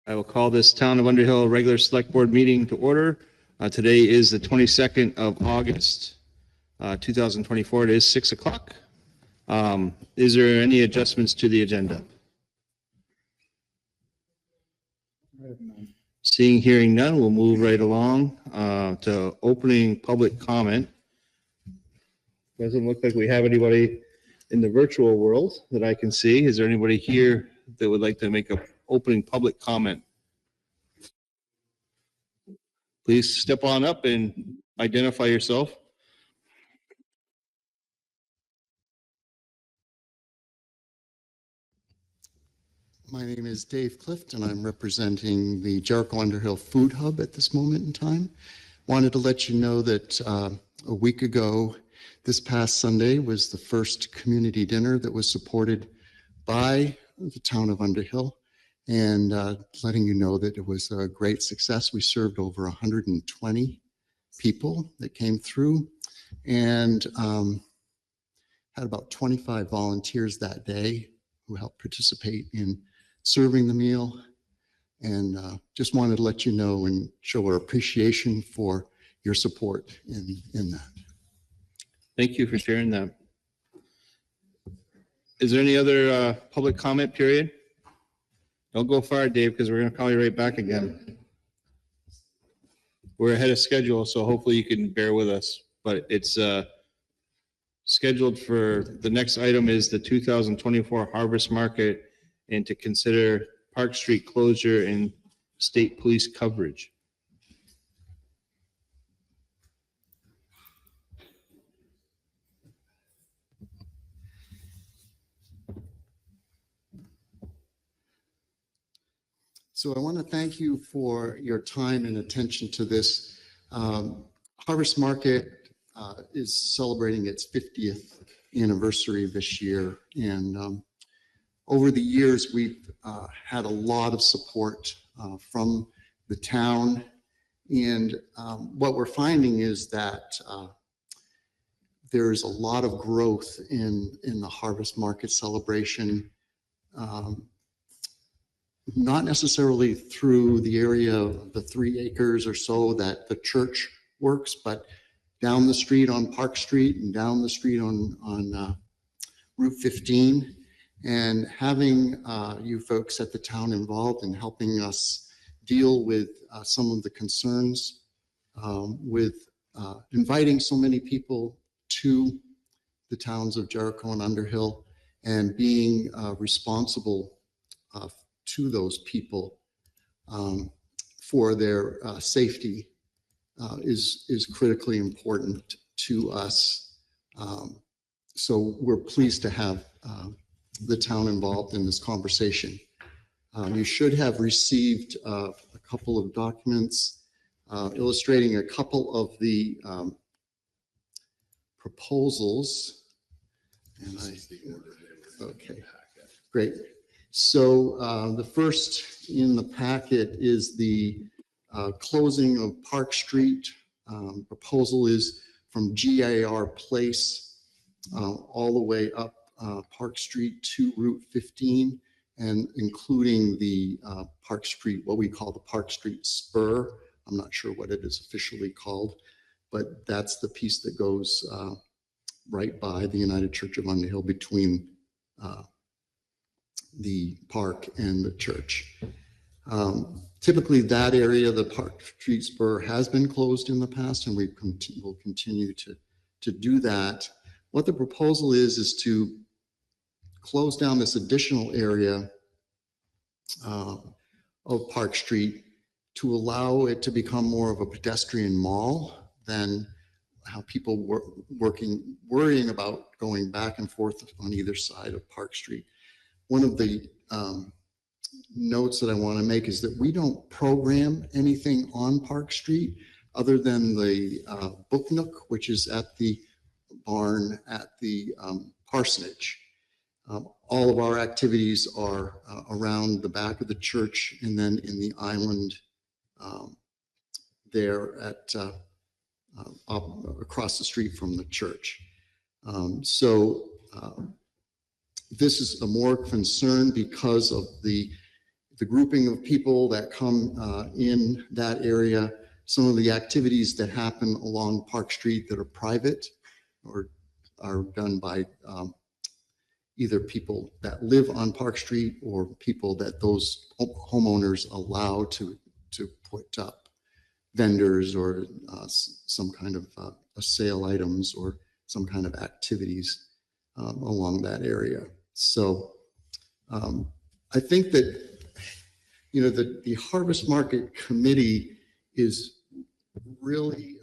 I will call this Town of Underhill regular select board meeting to order. Today is the 22nd of August, 2024. It is 6 o'clock. Is there any adjustments to the agenda? Seeing, hearing none, we'll move right along to opening public comment. Doesn't look like we have anybody in the virtual world that I can see. Is there anybody here that would like to make an opening public comment? Please step on up and identify yourself. My name is Dave Clift, and I'm representing the Jericho Underhill Food Hub at this moment in time. Wanted to let you know that a week ago, this past Sunday, was the first community dinner that was supported by the town of Underhill, and letting you know that it was a great success. We served over 120 people that came through, and had about 25 volunteers that day who helped participate in serving the meal, and just wanted to let you know and show our appreciation for your support in that. Thank you for sharing that. Is there any other public comment period? Don't go far, Dave, because we're going to call you right back again. We're ahead of schedule, so hopefully you can bear with us. But it's scheduled for, the next item is the 2024 Harvest Market and to consider Park Street closure and state police coverage. So I want to thank you for your time and attention to this. Harvest Market is celebrating its 50th anniversary this year, and over the years we've had a lot of support from the town, and what we're finding is that there's a lot of growth in the Harvest Market celebration. Not necessarily through the area of the 3 acres or so that the church works, but down the street on Park Street and down the street on Route 15. And having you folks at the town involved in helping us deal with some of the concerns with inviting so many people to the towns of Jericho and Underhill, and being responsible to those people for their safety is critically important to us. So we're pleased to have the town involved in this conversation. You should have received a couple of documents illustrating a couple of the proposals. And okay, great. So the first in the packet is the closing of Park Street. Proposal is from GIR Place all the way up Park Street to Route 15, and including the Park Street, what we call the Park Street Spur. I'm not sure what it is officially called, but that's the piece that goes right by the United Church of Underhill, between the park and the church. Typically that area, the Park Street Spur, has been closed in the past, and we will continue to do that. What the proposal is to close down this additional area of Park Street to allow it to become more of a pedestrian mall than how people worrying about going back and forth on either side of Park Street. One of the notes that I want to make is that we don't program anything on Park Street other than the Book Nook, which is at the barn at the parsonage. All of our activities are around the back of the church, and then in the island there at across the street from the church. This is a more concern because of the the grouping of people that come in that area, some of the activities that happen along Park Street that are private or are done by either people that live on Park Street or people that those homeowners allow to put up vendors or some kind of sale items or some kind of activities along that area. So I think that, the Harvest Market Committee is really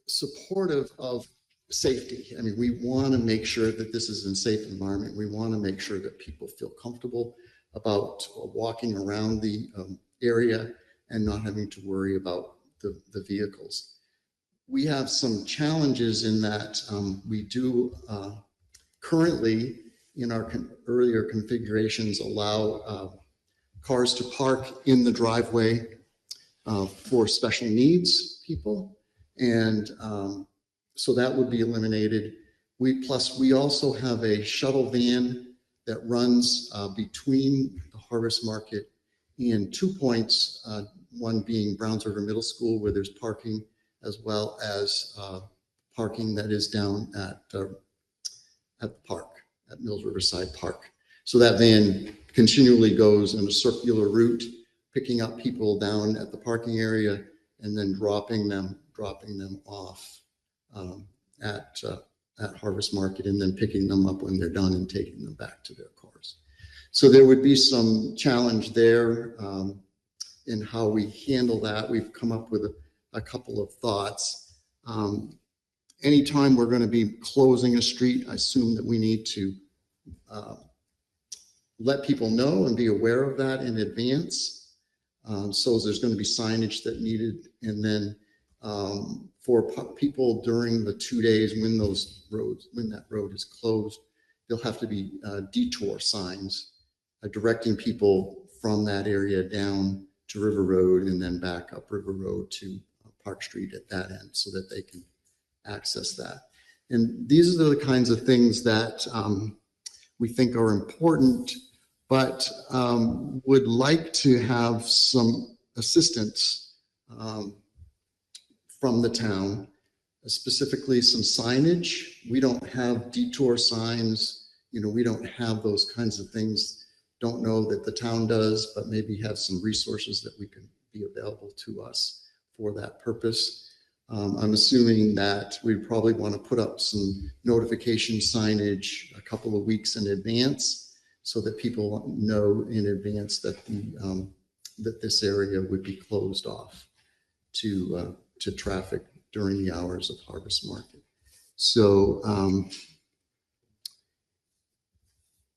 supportive of safety. I mean, we want to make sure that this is a safe environment. We want to make sure that people feel comfortable about walking around the area and not having to worry about the vehicles. We have some challenges in that we do currently in our earlier configurations allow cars to park in the driveway for special needs people. And so that would be eliminated. We also have a shuttle van that runs between the Harvest Market and 2 points, one being Browns River Middle School where there's parking, as well as parking that is down at the park, at Mills Riverside Park. So that van continually goes in a circular route, picking up people down at the parking area and then dropping them off at Harvest Market, and then picking them up when they're done and taking them back to their cars. So there would be some challenge there in how we handle that. We've come up with a couple of thoughts. Anytime we're going to be closing a street, I assume that we need to let people know and be aware of that in advance. So there's going to be signage that needed, and then for people during the 2 days when that road is closed, there'll have to be detour signs directing people from that area down to River Road and then back up River Road to Park Street at that end so that they can access that. And these are the kinds of things that we think are important, but would like to have some assistance from the town, specifically some signage. We don't have detour signs, we don't have those kinds of things. Don't know that the town does, but maybe have some resources that we can be available to us for that purpose. I'm assuming that we probably want to put up some notification signage a couple of weeks in advance so that people know in advance that that this area would be closed off to traffic during the hours of Harvest Market. So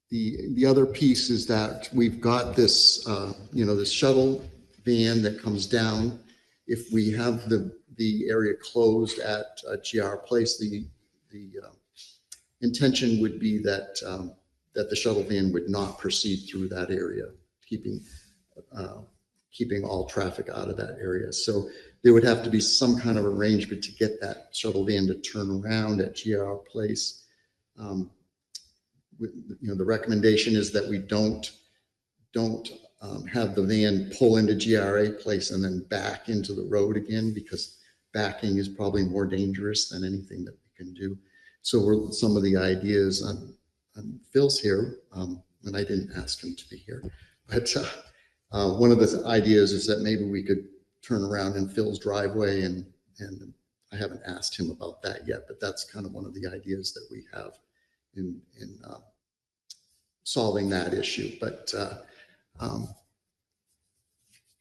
the other piece is that we've got this this shuttle van that comes down. If we have the area closed at GR Place, the intention would be that that the shuttle van would not proceed through that area, keeping all traffic out of that area. So there would have to be some kind of arrangement to get that shuttle van to turn around at GR Place. The recommendation is that we don't have the van pull into GRA Place and then back into the road again, because backing is probably more dangerous than anything that we can do. So some of the ideas, Phil's here, and I didn't ask him to be here, but one of the ideas is that maybe we could turn around in Phil's driveway, and I haven't asked him about that yet, but that's kind of one of the ideas that we have in solving that issue. But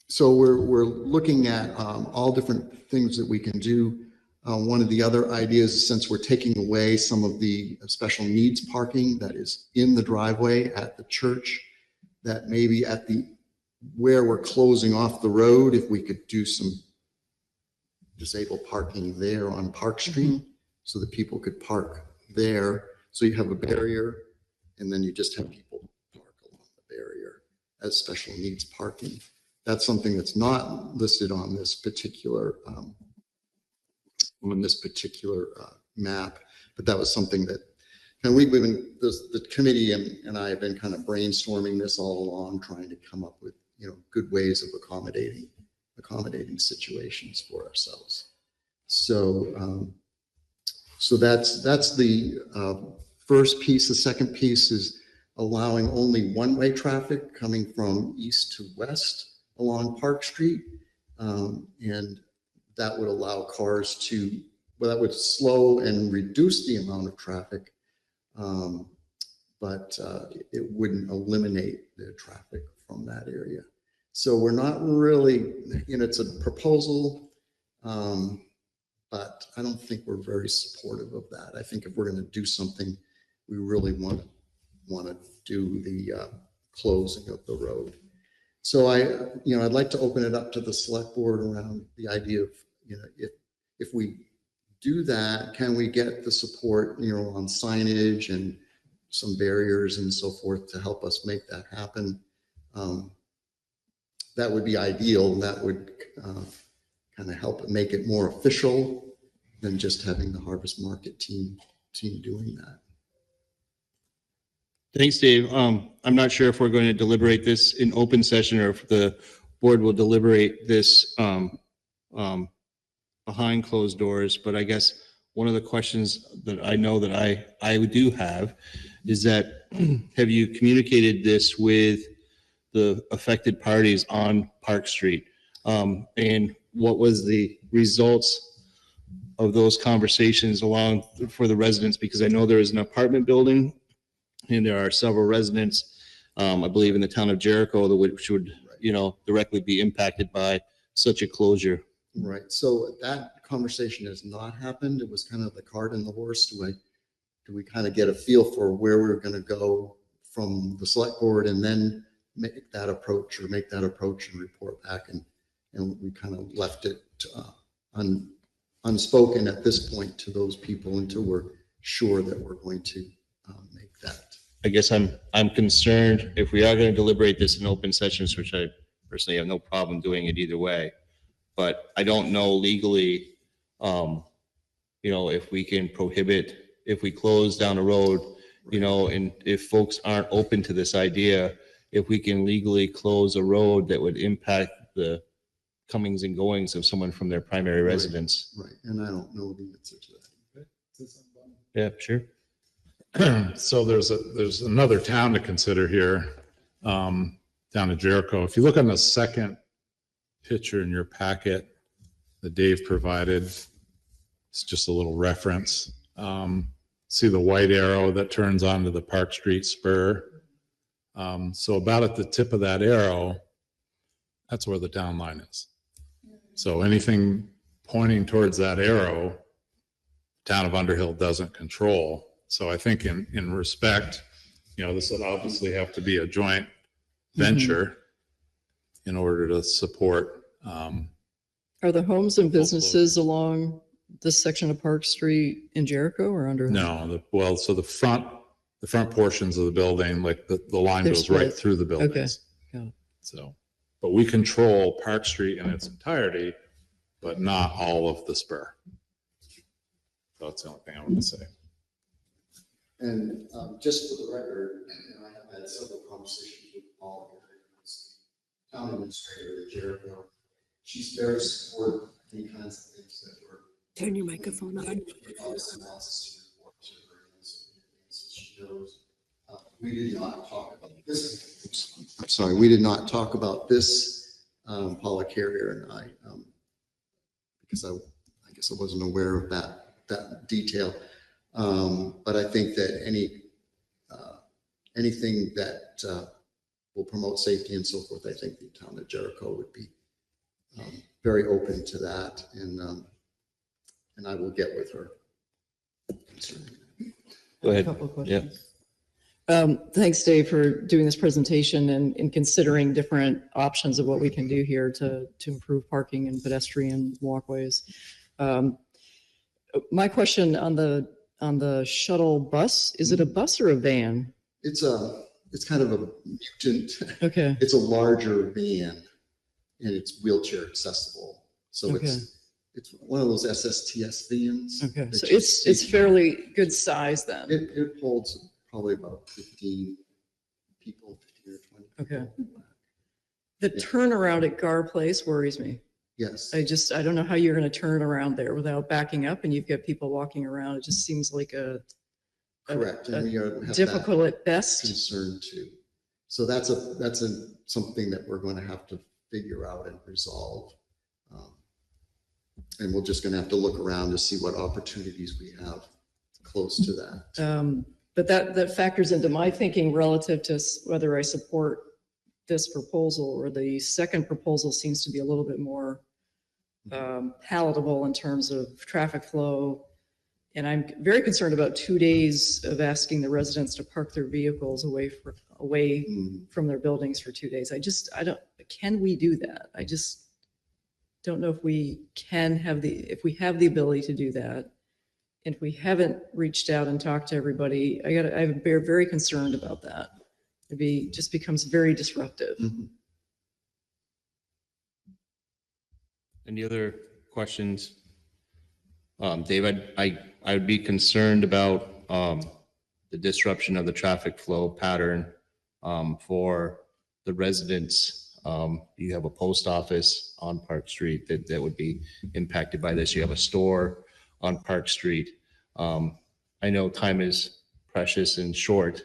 so we're looking at all different things that we can do. One of the other ideas is, since we're taking away some of the special needs parking that is in the driveway at the church, that maybe where we're closing off the road, if we could do some disabled parking there on Park Street, so that people could park there. So you have a barrier, and then you just have people park along the barrier as special needs parking. That's something that's not listed on this particular map, but that was something that And we've been, the committee and I have been kind of brainstorming this all along, trying to come up with, good ways of accommodating situations for ourselves. So, so that's the first piece. The second piece is allowing only one-way traffic coming from east to west along Park Street. And that would allow cars to, well, that would slow and reduce the amount of traffic, but it wouldn't eliminate the traffic from that area. So we're not really, it's a proposal, but I don't think we're very supportive of that. I think if we're going to do something, we really want to do the closing of the road. So I'd like to open it up to the select board around the idea of, if we do that, can we get the support, on signage and some barriers and so forth to help us make that happen? That would be ideal. That would kind of help make it more official than just having the Harvest Market team doing that. Thanks, Dave. I'm not sure if we're going to deliberate this in open session or if the board will deliberate this behind closed doors, but I guess one of the questions that I know that I do have is that have you communicated this with the affected parties on Park Street? And what was the results of those conversations along for the residents? Because I know there is an apartment building and there are several residents, I believe in the town of Jericho, which would, directly be impacted by such a closure. Right. So that conversation has not happened. It was kind of the cart and the horse. Do we kind of get a feel for where we're going to go from the select board and then make that approach and report back? And we kind of left it unspoken at this point to those people until we're sure that we're going to make that. I guess I'm concerned if we are going to deliberate this in open sessions, which I personally have no problem doing it either way, but I don't know legally, if we can prohibit, if we close down a road, and if folks aren't open to this idea, if we can legally close a road that would impact the comings and goings of someone from their primary residence. Right. And I don't know the answer to that. Yeah, sure. So there's another town to consider here, down in Jericho. If you look on the second picture in your packet that Dave provided, it's just a little reference. See the white arrow that turns onto the Park Street spur. So about at the tip of that arrow, that's where the town line is. So anything pointing towards that arrow, town of Underhill doesn't control. So I think in respect, this would obviously have to be a joint venture in order to support. Are the homes and businesses along this section of Park Street in Jericho or Underhill? No, so the front portions of the building, like the line They're goes split. right through the buildings. Okay. Got it. So, but we control Park Street in its entirety, but not all of the spur. So that's the only thing I want to say. And just for the record, I have had several conversations with Paul, town administrator at Jericho. She's very supportive of any kinds of things that we're. Turn your microphone on. She knows. We did not talk about this. I'm sorry, we did not talk about this, Paula Carrier and I, because I guess I wasn't aware of that detail. But I think that anything that will promote safety and so forth, I think the town of Jericho would be very open to that, and I will get with her. Go ahead. A couple of questions. Thanks, Dave, for doing this presentation and considering different options of what we can do here to improve parking and pedestrian walkways. My question on the shuttle bus, is it a bus or a van? It's kind of a mutant. Okay. It's a larger van and it's wheelchair accessible. So Okay. It's one of those SSTS vans. Okay, that so you it's see. fairly good size then. It holds probably about 15 people, 15 or 20. Okay. people. The Yeah. turnaround at Gar Place worries me. Yes. I don't know how you're going to turn around there without backing up and you've got people walking around. It just seems like a Correct. And we have difficult that at best. concern too. So that's something that we're going to have to figure out and resolve. And we're just going to have to look around to see what opportunities we have close to that. But that factors into my thinking relative to whether I support this proposal or the second proposal seems to be a little bit more palatable in terms of traffic flow. And I'm very concerned about 2 days of asking the residents to park their vehicles away from their buildings for 2 days. Can we do that? I just don't know if we can if we have the ability to do that. And if we haven't reached out and talked to everybody, I'm very concerned about that. Just becomes very disruptive. Mhm. Any other questions? Dave, I would be concerned about the disruption of the traffic flow pattern for the residents. You have a post office on Park Street that would be impacted by this. You have a store on Park Street. I know time is precious and short,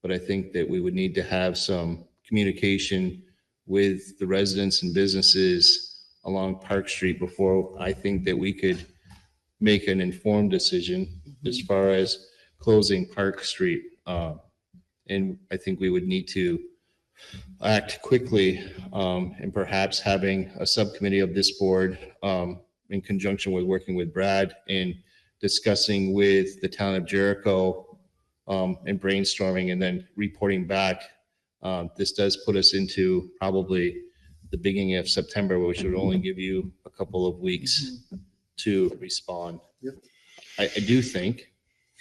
but I think that we would need to have some communication with the residents and businesses along Park Street before I think that we could make an informed decision as far as closing Park Street. And I think we would need to act quickly and perhaps having a subcommittee of this board in conjunction with working with Brad and discussing with the town of Jericho and brainstorming and then reporting back. This does put us into probably the beginning of September, which would only give you a couple of weeks to respond. Yep. I do think,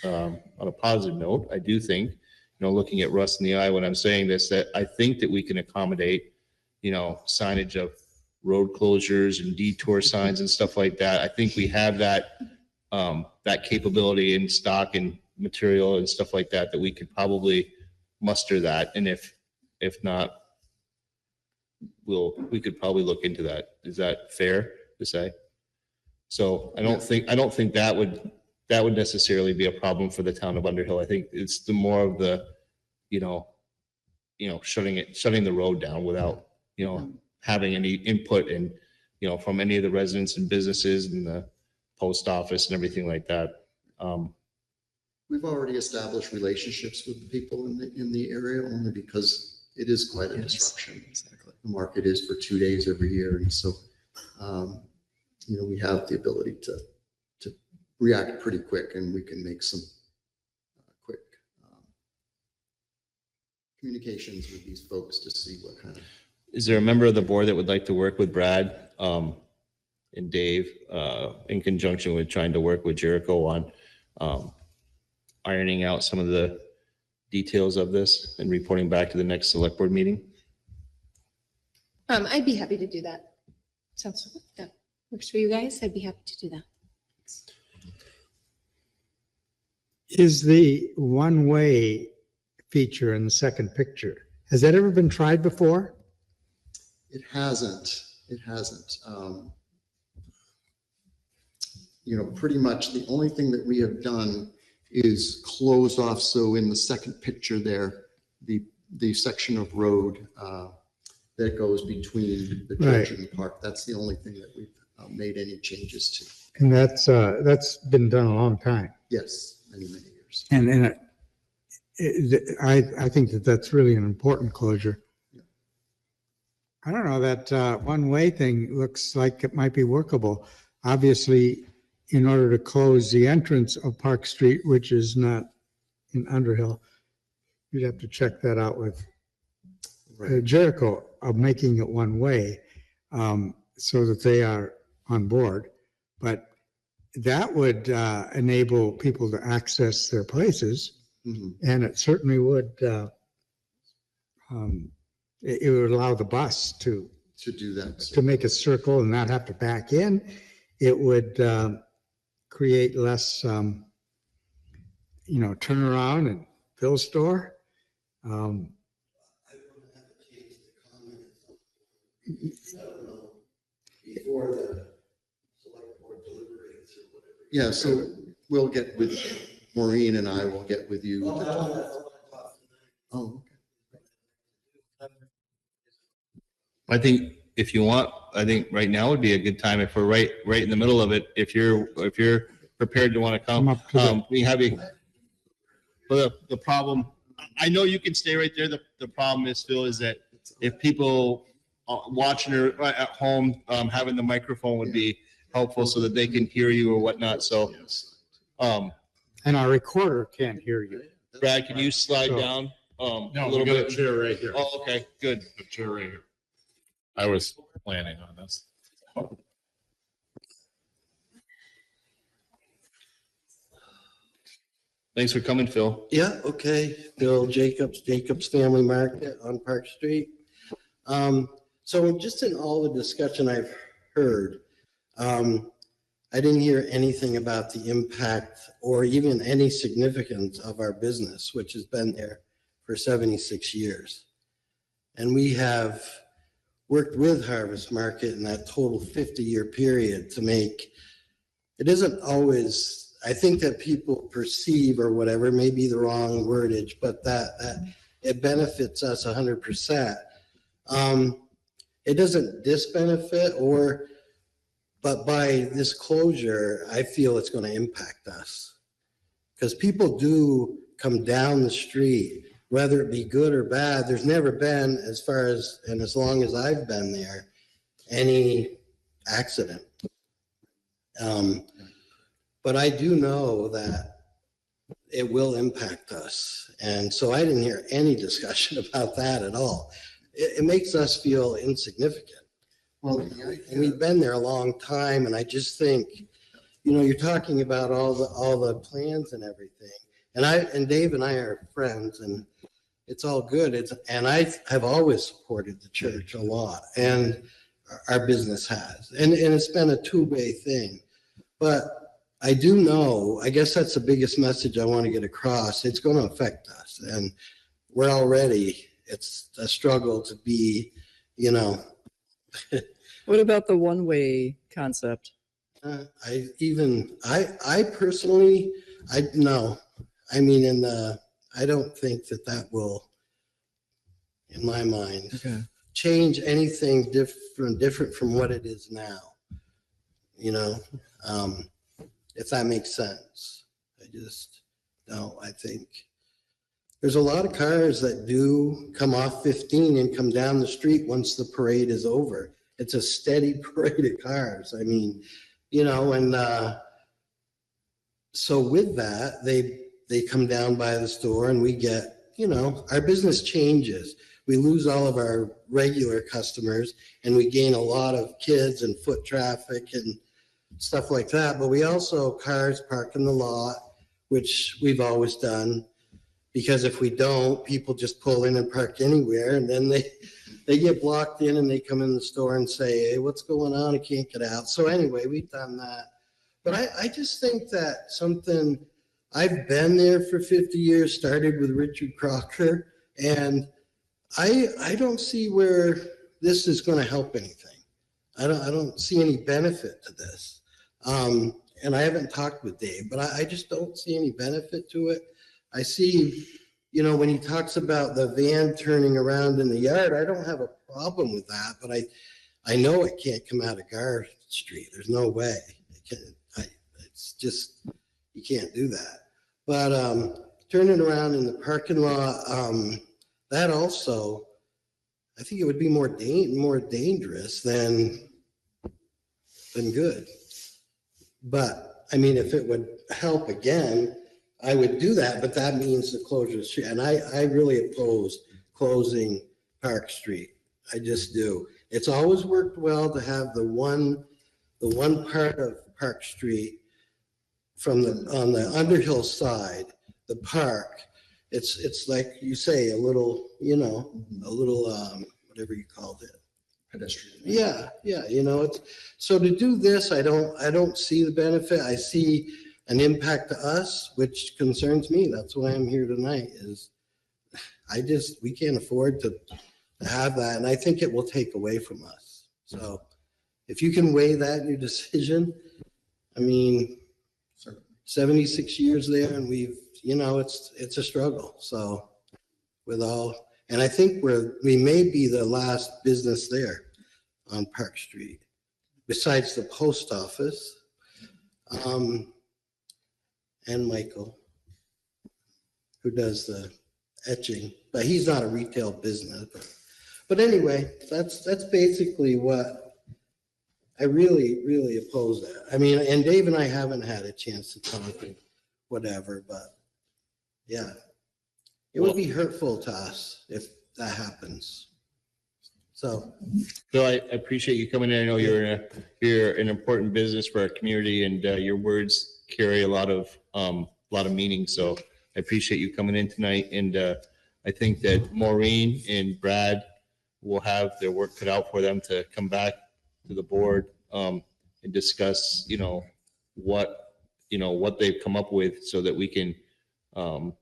on a positive note, I do think, looking at Russ in the eye when I'm saying this, that I think that we can accommodate, signage of road closures and detour signs and stuff like that. I think we have that capability in stock and material and stuff like that we could probably muster that. And if not, we could probably look into that. Is that fair to say? So I don't think that would necessarily be a problem for the town of Underhill. I think it's the more of the, shutting the road down without, having any input and, from any of the residents and businesses and the post office and everything like that. We've already established relationships with the people in the area only because it is quite a disruption. Exactly. The market is for 2 days every year. And so, we have the ability to react pretty quick, and we can make some quick communications with these folks to see what kind of. Is there a member of the board that would like to work with Brad and Dave in conjunction with trying to work with Jericho on ironing out some of the details of this and reporting back to the next select board meeting? I'd be happy to do that. Sounds good. That works for you guys. I'd be happy to do that. Is the one-way feature in the second picture, has that ever been tried before? It hasn't. It hasn't. Pretty much the only thing that we have done is close off. So in the second picture there, the section of road that goes between the church and the park, that's the only thing that we've made any changes to. And that's been done a long time. Yes, many years. And I think that's really an important closure. Yeah. I don't know, that one-way thing looks like it might be workable. Obviously, in order to close the entrance of Park Street, which is not in Underhill, you'd have to check that out with Jericho of making it one way so that they are on board. But that would enable people to access their places. Mm-hmm. And it certainly would, it would allow the bus to To do that. make a circle and not have to back in. it would create less, turnaround and fill store. Before the select board deliberates or whatever. Yeah, so we'll get with, Maureen and I will get with you. Oh, I think if you want, I think right now would be a good time if we're right in the middle of it. If you're prepared to want to Come come, up to the- we have a. But the problem, I know you can stay right there. The problem is, Phil, is that if people watching or at home, having the microphone would be helpful so that they can hear you or whatnot. So, And our recorder can't hear you. Brad, can you slide So- down a No, we little got a bit? chair right here. Oh, okay, good. A chair right here. I was planning on this. Thanks for coming, Phil. Yeah, okay. Bill Jacobs Family Market on Park Street. So just in all the discussion I've heard, I didn't hear anything about the impact or even any significance of our business, which has been there for 76 years. And we have worked with Harvest Market in that total 50-year period to make, it isn't always, I think that people perceive or whatever, may be the wrong wordage, but that it benefits us 100%. It doesn't disbenefit but by this closure, I feel it's going to impact us. Because people do come down the street, whether it be good or bad. There's never been, as far as, and as long as I've been there, any accident. But I do know that it will impact us. And so I didn't hear any discussion about that at all. It makes us feel insignificant. well, And we've been there a long time, and I just think, you're talking about all the plans and everything. And Dave and I are friends, and it's all good. And I have always supported the church a lot, and our business has. And it's been a two-way thing. But I do know, I guess that's the biggest message I want to get across. It's going to affect us. And we're already, it's a struggle to be, What about the one-way concept? I personally, no. I mean, I don't think that will, in my mind, Okay. change anything different from what it is now. If that makes sense. I think there's a lot of cars that do come off 15 and come down the street once the parade is over. It's a steady parade of cars. I mean, and so with that, they come down by the store and we get, our business changes. We lose all of our regular customers and we gain a lot of kids and foot traffic and stuff like that. But we also, cars park in the lot, which we've always done, because if we don't, people just pull in and park anywhere, and then they get blocked in and they come in the store and say, hey, what's going on? I can't get out. So anyway, we've done that. But I just think that something, I've been there for 50 years, started with Richard Crocker, and I don't see where this is going to help anything. I don't see any benefit to this. And I haven't talked with Dave, but I just don't see any benefit to it. I see, when he talks about the van turning around in the yard, I don't have a problem with that, but I know it can't come out of Gar Street. There's no way. It's just, you can't do that. But turning around in the parking lot, that also, I think it would be more dangerous than good. But I mean, if it would help again, I would do that, but that means the closure of the street. And I really oppose closing Park Street. I just do. It's always worked well to have the one part of Park Street on the Underhill side, the park. It's like you say, a little, whatever you called it. pedestrian. Yeah, it's, so to do this, I don't see the benefit. I see an impact to us, which concerns me. That's why I'm here tonight is we can't afford to have that. And I think it will take away from us. So if you can weigh that in your decision, I mean, 76 years there and we've, it's a struggle. So and I think we may be the last business there on Park Street, besides the post office, and Michael, who does the etching, but he's not a retail business. But anyway, that's basically what I really, really oppose that. I mean, and Dave and I haven't had a chance to talk and whatever, but yeah, it would be hurtful to us if that happens. So, Bill, I appreciate you coming in. I know you're an important business for our community, and your words carry a lot of meaning. So I appreciate you coming in tonight. And I think that Maureen and Brad will have their work cut out for them to come back to the board and discuss, what they've come up with, so that we can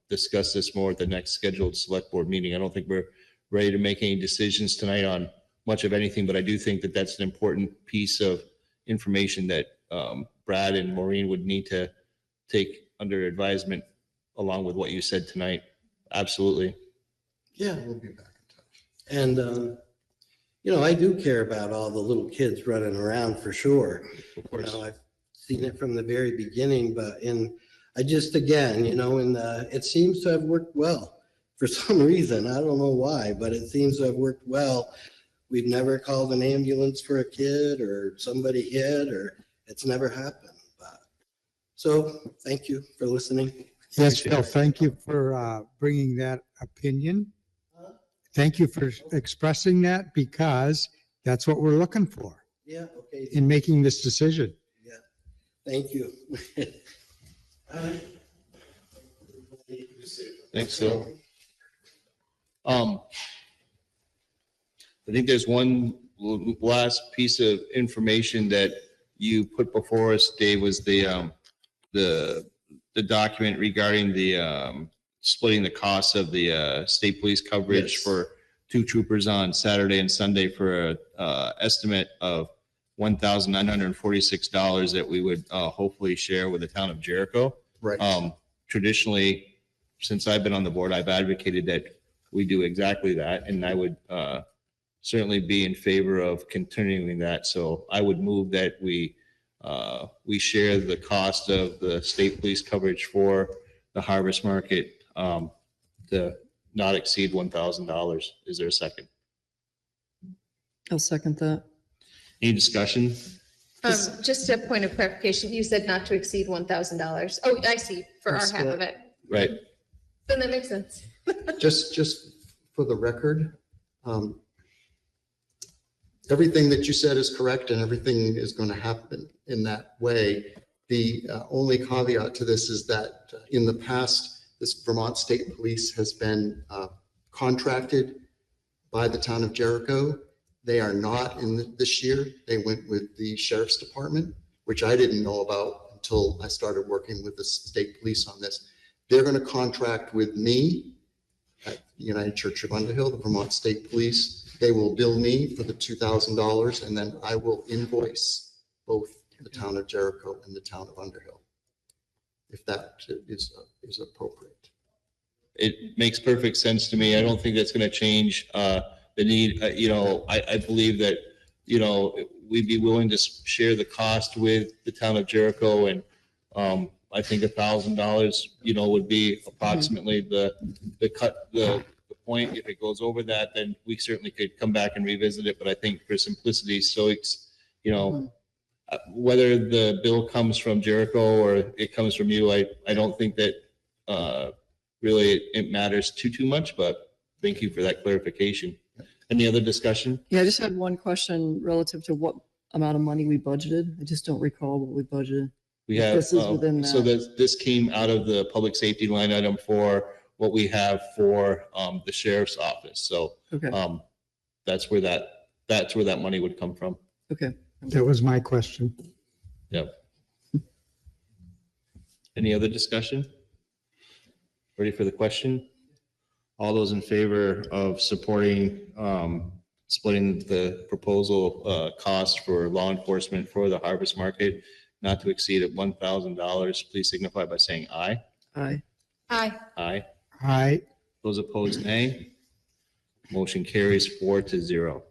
discuss this more at the next scheduled select board meeting. I don't think we're ready to make any decisions tonight on much of anything, but I do think that that's an important piece of information that Brad and Maureen would need to take under advisement along with what you said tonight. Absolutely. yeah. We'll be back in touch. And, I do care about all the little kids running around for sure. Of course. I've seen it from the very beginning, but I just, again, it seems to have worked well for some reason. I don't know why, but it seems to have worked well. We've never called an ambulance for a kid or somebody hit, or it's never happened. But so thank you for listening. Yes, Bill, thank you for bringing that opinion. Thank you for expressing that, because that's what we're looking for Yeah. Okay. in making this decision. Yeah. Thank you. Thanks, Phil. I think there's one last piece of information that you put before us, Dave, was the document regarding the splitting the costs of the state police coverage Yes. for 2 troopers on Saturday and Sunday for a estimate of $1,946 that we would hopefully share with the town of Jericho. Right. Traditionally, since I've been on the board, I've advocated that we do exactly that, and I would certainly be in favor of continuing that. So I would move that we share the cost of the state police coverage for the harvest market to not exceed $1,000. Is there a second? I'll second that. Any discussion? Just a point of clarification, you said not to exceed $1,000. Oh, I see, for our half of it. Right. Then that makes sense. Just for the record, everything that you said is correct and everything is going to happen in that way. The only caveat to this is that in the past, this Vermont State Police has been contracted by the town of Jericho. They are not in this year. They went with the Sheriff's Department, which I didn't know about until I started working with the state police on this. They're going to contract with me at the United Church of Underhill, the Vermont State Police. They will bill me for the $2,000, and then I will invoice both the town of Jericho and the town of Underhill, if that is appropriate. It makes perfect sense to me. I don't think that's going to change the need. I believe that, we'd be willing to share the cost with the town of Jericho. And I think $1,000, would be approximately the point. If it goes over that, then we certainly could come back and revisit it. But I think for simplicity's sakes, whether the bill comes from Jericho or it comes from you, I don't think that really it matters too much, but thank you for that clarification. Any other discussion? Yeah, I just had one question relative to what amount of money we budgeted. I just don't recall what we budgeted. We have, This is within so that. this came out of the public safety line item for what we have for the sheriff's office. So Okay, that's where that that's where that money would come from. Okay. That was my question. Yep. Any other discussion? Ready for the question? All those in favor of supporting, splitting the proposal, cost for law enforcement for the harvest market not to exceed at $1,000, please signify by saying aye. Aye. Aye. Aye. Aye. Those opposed, nay. Motion carries 4-0.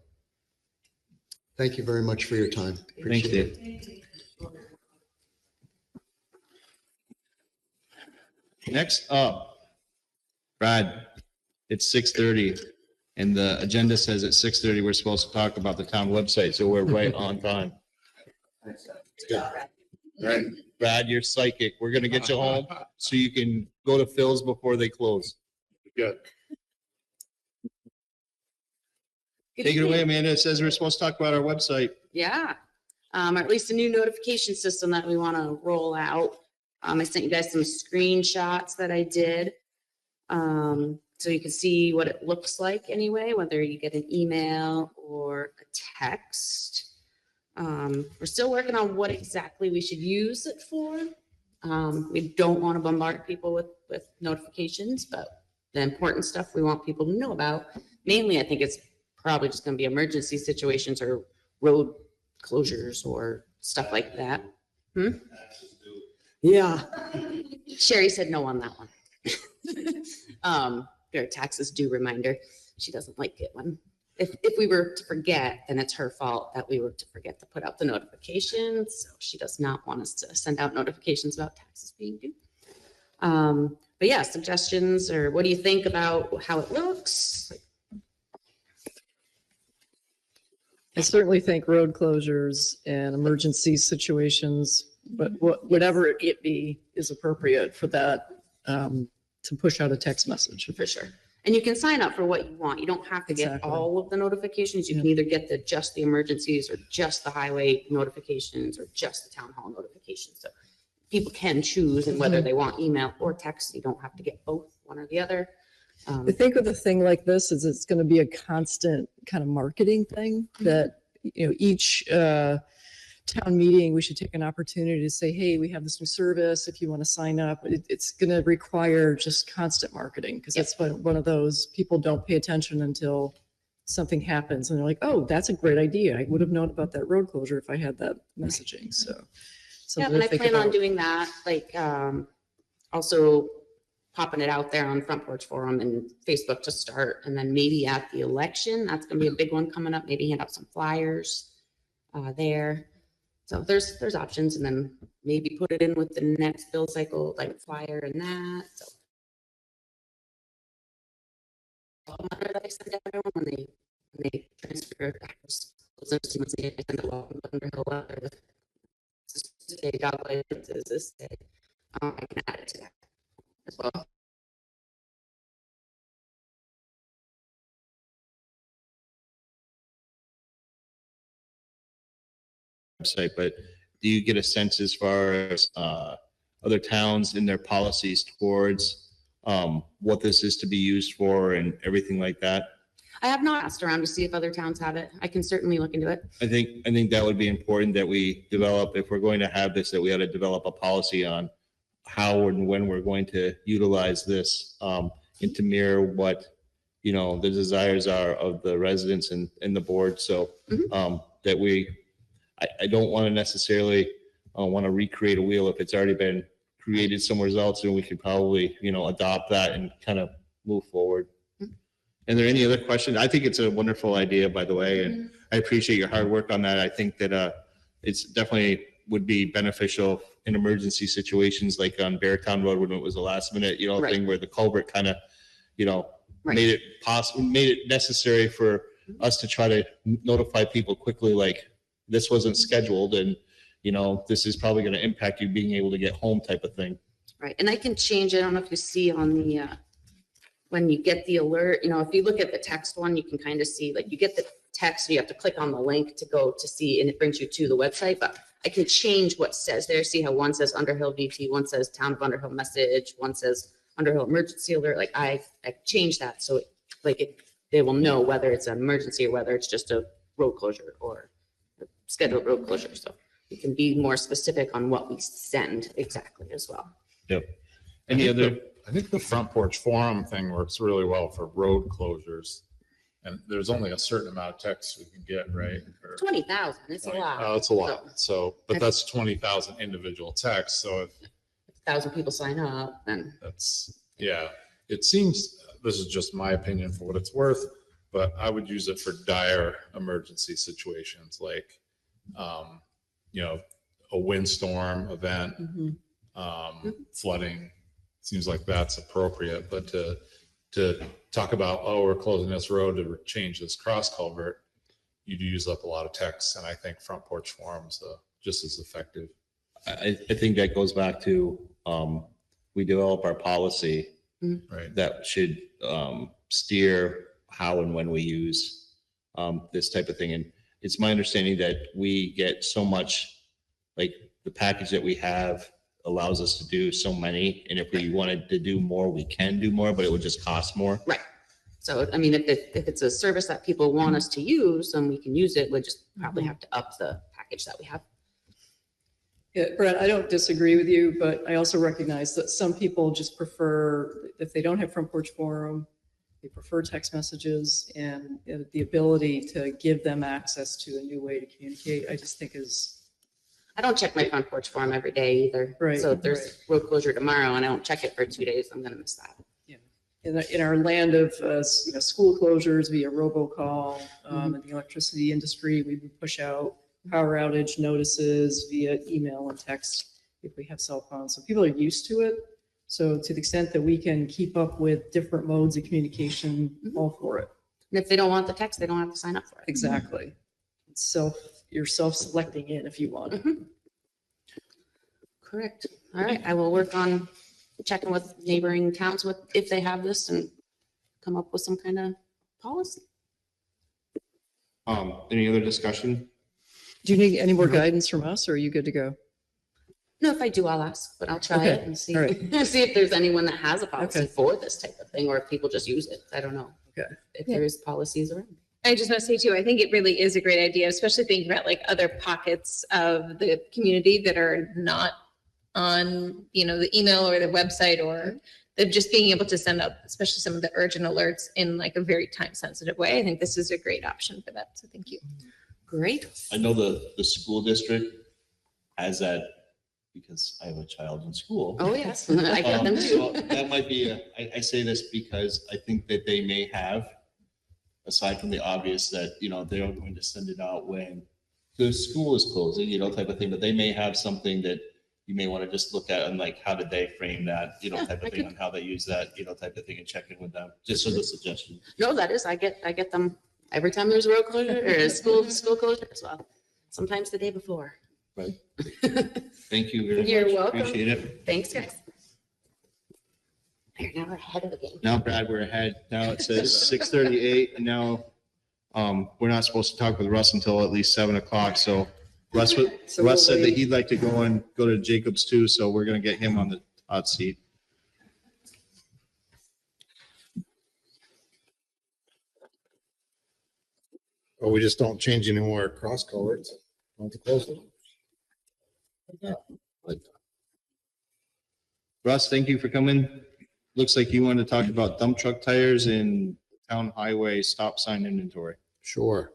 Thank you very much for your time. Thanks, Appreciate it. Dave. Next up, Brad, it's 6:30 and the agenda says at 6:30, we're supposed to talk about the town website. So we're right on time. Right. Brad, you're psychic. We're going to get you home so you can go to Phil's before they close. Good. Take it away, Amanda. It says we're supposed to talk about our website. Yeah, or at least a new notification system that we want to roll out. I sent you guys some screenshots that I did. So you can see what it looks like anyway, whether you get an email or a text. We're still working on what exactly we should use it for. We don't want to bombard people with notifications, but the important stuff we want people to know about. Mainly, I think it's probably just going to be emergency situations or road closures or stuff like that. Yeah. Sherry said no on that one. Their taxes due reminder. She doesn't like it when, if we were to forget, then it's her fault that we were to forget to put out the notifications. So she does not want us to send out notifications about taxes being due. But yeah, suggestions or what do you think about how it looks? I certainly think road closures and emergency situations, but whatever it be is appropriate for that, to push out a text message. For sure. And you can sign up for what you want. You don't have to get Exactly. all of the notifications. You can either get just the emergencies or just the highway notifications or just the town hall notifications. So people can choose and whether they want email or text. You don't have to get both, one or the other. I think with a thing like this is it's going to be a constant kind of marketing thing that, each town meeting, we should take an opportunity to say, hey, we have this new service. If you want to sign up, it's going to require just constant marketing because that's one of those people don't pay attention until something happens and they're like, oh, that's a great idea. I would have known about that road closure if I had that messaging. So Yeah, and I plan on doing that, like also popping it out there on Front Porch Forum and Facebook to start. And then maybe at the election, that's going to be a big one coming up. Maybe hand out some flyers there. So there's options, and then maybe put it in with the next bill cycle, like flyer and that. So that I send everyone when they transfer the house. I send it welcome to Underhill letter. This day dog licenses this day. I can add it to that as well. Website, but do you get a sense as far as other towns in their policies towards what this is to be used for and everything like that? I have not asked around to see if other towns have it. I can certainly look into it. I think that would be important that we develop, if we're going to have this, that we ought to develop a policy on how and when we're going to utilize this and to mirror what, the desires are of the residents and the board. So that I don't want to necessarily want to recreate a wheel if it's already been created somewhere else, and we could probably, adopt that and kind of move forward. And there any other questions? I think it's a wonderful idea, by the way, and I appreciate your hard work on that. I think that it's definitely would be beneficial in emergency situations like on Beartown Road when it was a last minute, Right. thing where the culvert kind of, Right. made it possible, made it necessary for us to try to notify people quickly, like this wasn't scheduled and, this is probably going to impact you being able to get home type of thing. Right. And I can change it. I don't know if you see on the, when you get the alert, if you look at the text one, you can kind of see, like you get the text, you have to click on the link to go to see, and it brings you to the website, but I can change what says there. See how one says Underhill VT, one says Town of Underhill message, one says Underhill emergency alert. Like I changed that. So they will know whether it's an emergency or whether it's just a road closure or a scheduled road closure. So we can be more specific on what we send exactly as well. Yep. Any other? I think the front porch forum thing works really well for road closures. And there's only a certain amount of text we can get, right? 20,000, it's a lot. Oh, it's a lot. So, but that's 20,000 individual texts. So if 1,000 people sign up, then that's, yeah, it seems, this is just my opinion for what it's worth, but I would use it for dire emergency situations like, you know, a windstorm event, flooding. Seems like that's appropriate, but to talk about, oh, we're closing this road to change this cross culvert, you'd use up a lot of text, and I think front porch forums just as effective. I think that goes back to, we develop our policy Right. that should steer how and when we use this type of thing. And it's my understanding that we get so much, like the package that we have allows us to do so many. And if we wanted to do more, we can do more, but it would just cost more. right. So, I mean, if it's a service that people want us to use and we can use it, we'll just probably have to up the package that we have. Yeah, Brett, I don't disagree with you, but I also recognize that some people just prefer, if they don't have front porch forum, they prefer text messages, and the ability to give them access to a new way to communicate, I just think is. I don't check my front porch forum every day either. Right, So if there's road closure tomorrow and I don't check it for 2 days, I'm gonna miss that. In our land of school closures via robocall, in the electricity industry, we would push out power outage notices via email and text if we have cell phones. So people are used to it. So to the extent that we can keep up with different modes of communication, all for it. And if they don't want the text, they don't have to sign up for it. Exactly. You're self-selecting in if you want. Correct. All right, I will work on checking with neighboring towns if they have this and come up with some kind of policy. Any other discussion? Do you need any more guidance from us, or are you good to go? No, if I do, I'll ask, but I'll try Okay, it and see, all right. see if there's anyone that has a policy Okay. for this type of thing, or if people just use it. I don't know. Okay. If there is policies around. I just want to say too, I think it really is a great idea, especially thinking about like other pockets of the community that are not on, the email or the website, or they're just being able to send out, especially some of the urgent alerts in like a very time sensitive way. I think this is a great option for that. So thank you. Great. I know the school district has that because I have a child in school. Oh, yes. I get them So too. that might be, I say this because I think that they may have, aside from the obvious that, they're going to send it out when the school is closing, type of thing, but they may have something that you may want to just look at and like, how did they frame that, type I of thing, could- on how they use that, type of thing, and check in with them, just as a suggestion. No, that is, I get them every time there's a road closure or a school closure as well. Sometimes the day before. Right. Thank you very much. You're welcome. Appreciate it. Thanks, guys. They're now ahead of the game. Now, Brad, we're ahead. Now it says 6:38, and now we're not supposed to talk with Russ until at least 7 o'clock. So Russ So we'll said that wait. he'd like to go to Jacobs too, so we're gonna get him on the hot seat. Or we just don't change any more cross culverts. Don't have to close them. Russ, thank you for coming. Looks like you want to talk about dump truck tires and town highway stop sign inventory. Sure.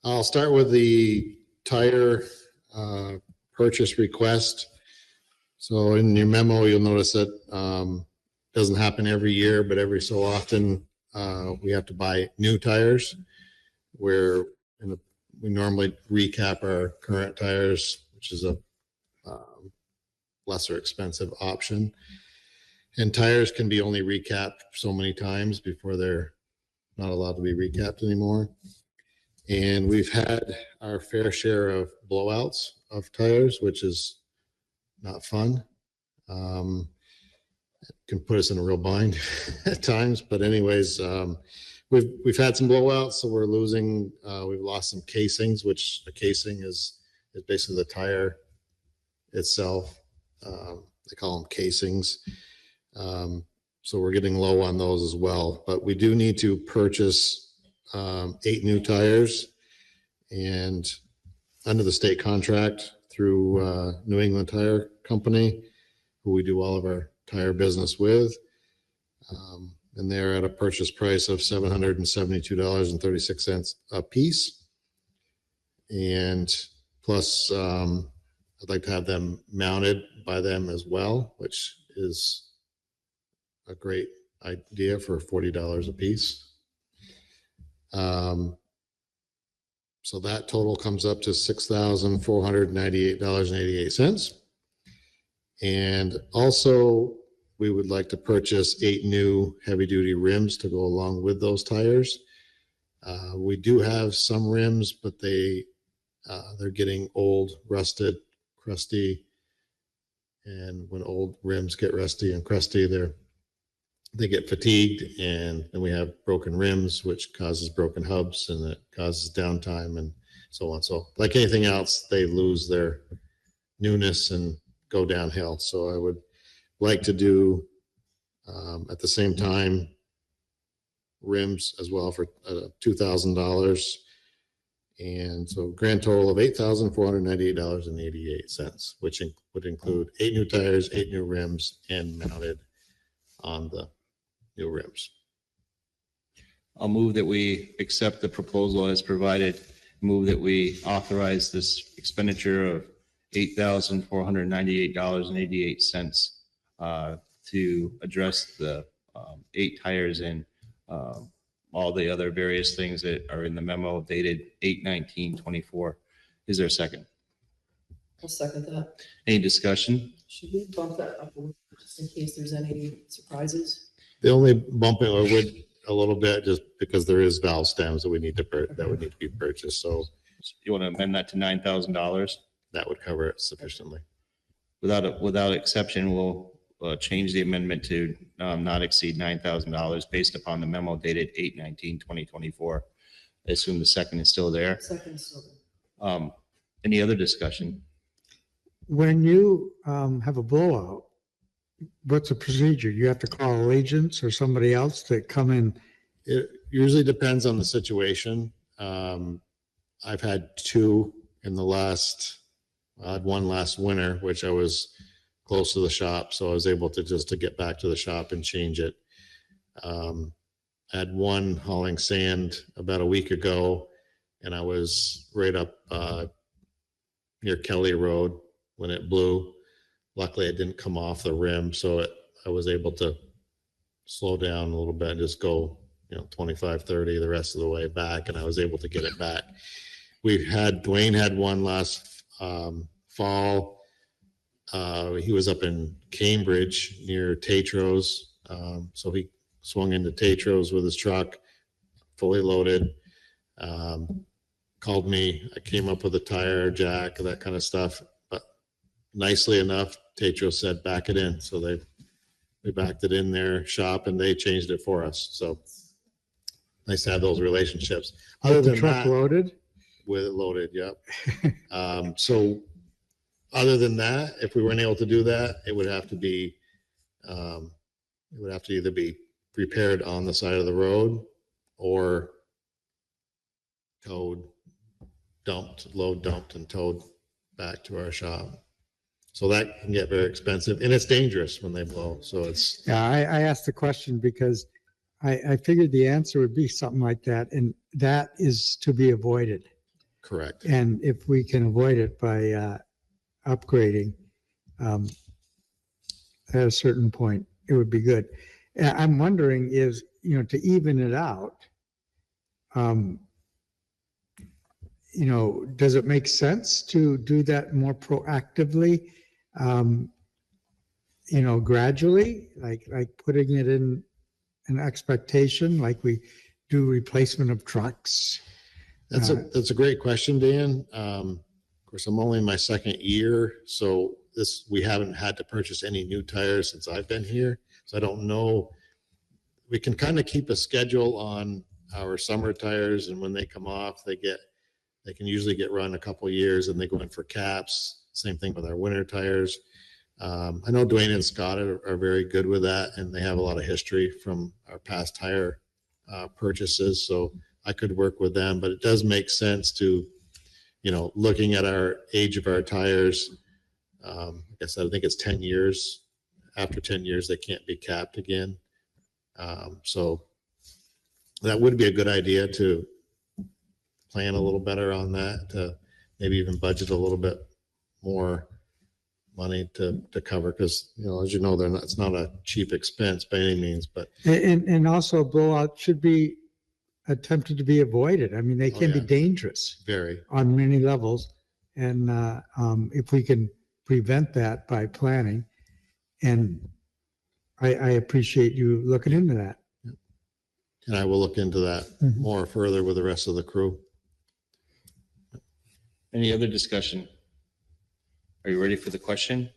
I'll start with the tire purchase request. So in your memo, you'll notice that doesn't happen every year, but every so often we have to buy new tires. Where we normally recap our current tires, which is a lesser expensive option. And tires can be only recapped so many times before they're not allowed to be recapped anymore. And we've had our fair share of blowouts of tires, which is not fun. It can put us in a real bind at times, but anyways, we've had some blowouts, so we're losing, we've lost some casings, which a casing is basically the tire itself. They call them casings. So we're getting low on those as well, but we do need to purchase 8 new tires. And under the state contract through New England Tire Company, who we do all of our tire business with. And they're at a purchase price of $772.36 a piece. And plus, I'd like to have them mounted by them as well, which is a great idea for $40 a piece. So that total comes up to $6,498.88. And also, we would like to purchase 8 new heavy-duty rims to go along with those tires. We do have some rims, but they're getting old, rusted, crusty. And when old rims get rusty and crusty, they get fatigued, and then we have broken rims, which causes broken hubs, and it causes downtime and so on. So like anything else, they lose their newness and go downhill. So I would like to do at the same time rims as well for $2,000. And so grand total of $8,498.88, which would include 8 new tires, 8 new rims, and mounted on the new rims. I'll move that we accept the proposal as provided, move that we authorize this expenditure of $8,498.88 to address the 8 tires and all the other various things that are in the memo dated 8/19/24. Is there a second? I'll second that. Any discussion? Should we bump that up a little just in case there's any surprises? The only bumping or would a little bit just because there is valve stems that we need to that would need to be purchased. So You want to amend that to $9,000? that would cover it sufficiently. Without exception, we'll change the amendment to not exceed $9,000 based upon the memo dated 8/19/2024. I assume the second is still there. Second, so Any other discussion? When you have a blowout, what's the procedure? You have to call Allegiance or somebody else to come in? It usually depends on the situation. I've had 2 in the I had 1 last winter, which I was close to the shop, so I was able to get back to the shop and change it. I had 1 hauling sand about a week ago, and I was right up near Kelly Road when it blew. Luckily, it didn't come off the rim, so I was able to slow down a little bit and just go, 25, 30 the rest of the way back, and I was able to get it back. Dwayne had 1 last fall. He was up in Cambridge near Tatros. So he swung into Tatros with his truck, fully loaded. Called me. I came up with a tire, jack, that kind of stuff. But nicely enough, Tatros said, back it in. So they backed it in their shop and they changed it for us. So nice to have those relationships. Other With the than truck that, loaded? with it loaded, yep. So other than that, if we weren't able to do that, it would have to either be repaired on the side of the road or towed, load dumped and towed back to our shop. So that can get very expensive and it's dangerous when they blow. So it's. Yeah, I asked the question because I figured the answer would be something like that, and that is to be avoided. Correct. And if we can avoid it by upgrading at a certain point, it would be good. I'm wondering is, to even it out, does it make sense to do that more proactively, gradually, like putting it in an expectation, like we do replacement of trucks? That's a great question, Dan. Of course, I'm only in my 2nd year, so we haven't had to purchase any new tires since I've been here. So I don't know. We can kind of keep a schedule on our summer tires, and when they come off, they can usually get run a couple of years, and they go in for caps. Same thing with our winter tires. I know Dwayne and Scott are very good with that, and they have a lot of history from our past tire purchases. So I could work with them, but it does make sense to looking at our age of our tires, like I said, I think it's 10 years. After 10 years, they can't be capped again. So that would be a good idea to plan a little better on that, to maybe even budget a little bit more money to cover, because, as you know, it's not a cheap expense by any means, but. And also blowout should be attempted to be avoided. I mean, they can be yeah. dangerous Very. on many levels. And if we can prevent that by planning, and I appreciate you looking into that. And I will look into that more further with the rest of the crew. Any other discussion? Are you ready for the question?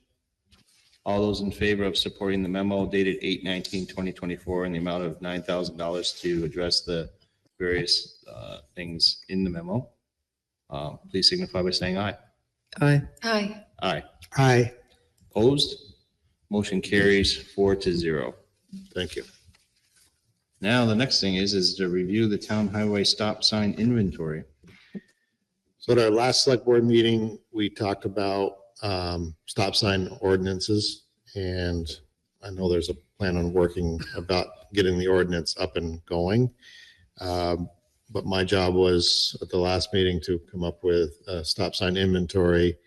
All those in favor of supporting the memo dated 8/19/2024 in the amount of $9,000 to address the various things in the memo, please signify by saying aye. Aye. Hi. Aye. Aye. Opposed? Motion carries 4-0. Thank you. Now, the next thing is to review the town highway stop sign inventory. So at our last select board meeting, we talked about stop sign ordinances, and I know there's a plan on working about getting the ordinance up and going. But my job was at the last meeting to come up with a stop sign inventory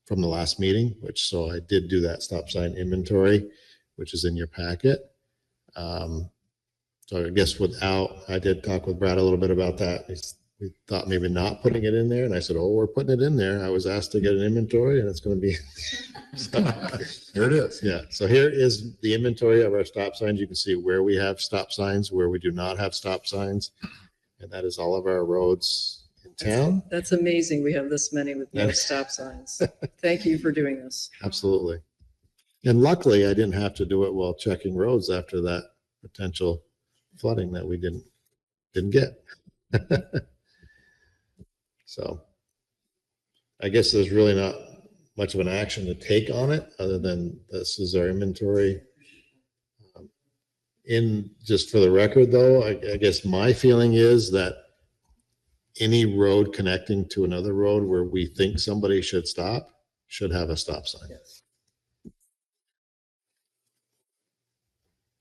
from the last meeting, so I did do that stop sign inventory, which is in your packet. So I guess I did talk with Brad a little bit about that. We thought maybe not putting it in there. And I said, we're putting it in there. I was asked to get an inventory, and it's going to be. Here it is. Yeah. So here is the inventory of our stop signs. You can see where we have stop signs, where we do not have stop signs. And that is all of our roads in town. That's amazing. We have this many with no stop signs. Thank you for doing this. Absolutely. And luckily, I didn't have to do it while checking roads after that potential flooding that we didn't get. So I guess there's really not much of an action to take on it, other than this is our inventory. Just for the record, though, I guess my feeling is that any road connecting to another road where we think somebody should stop should have a stop sign. Yes.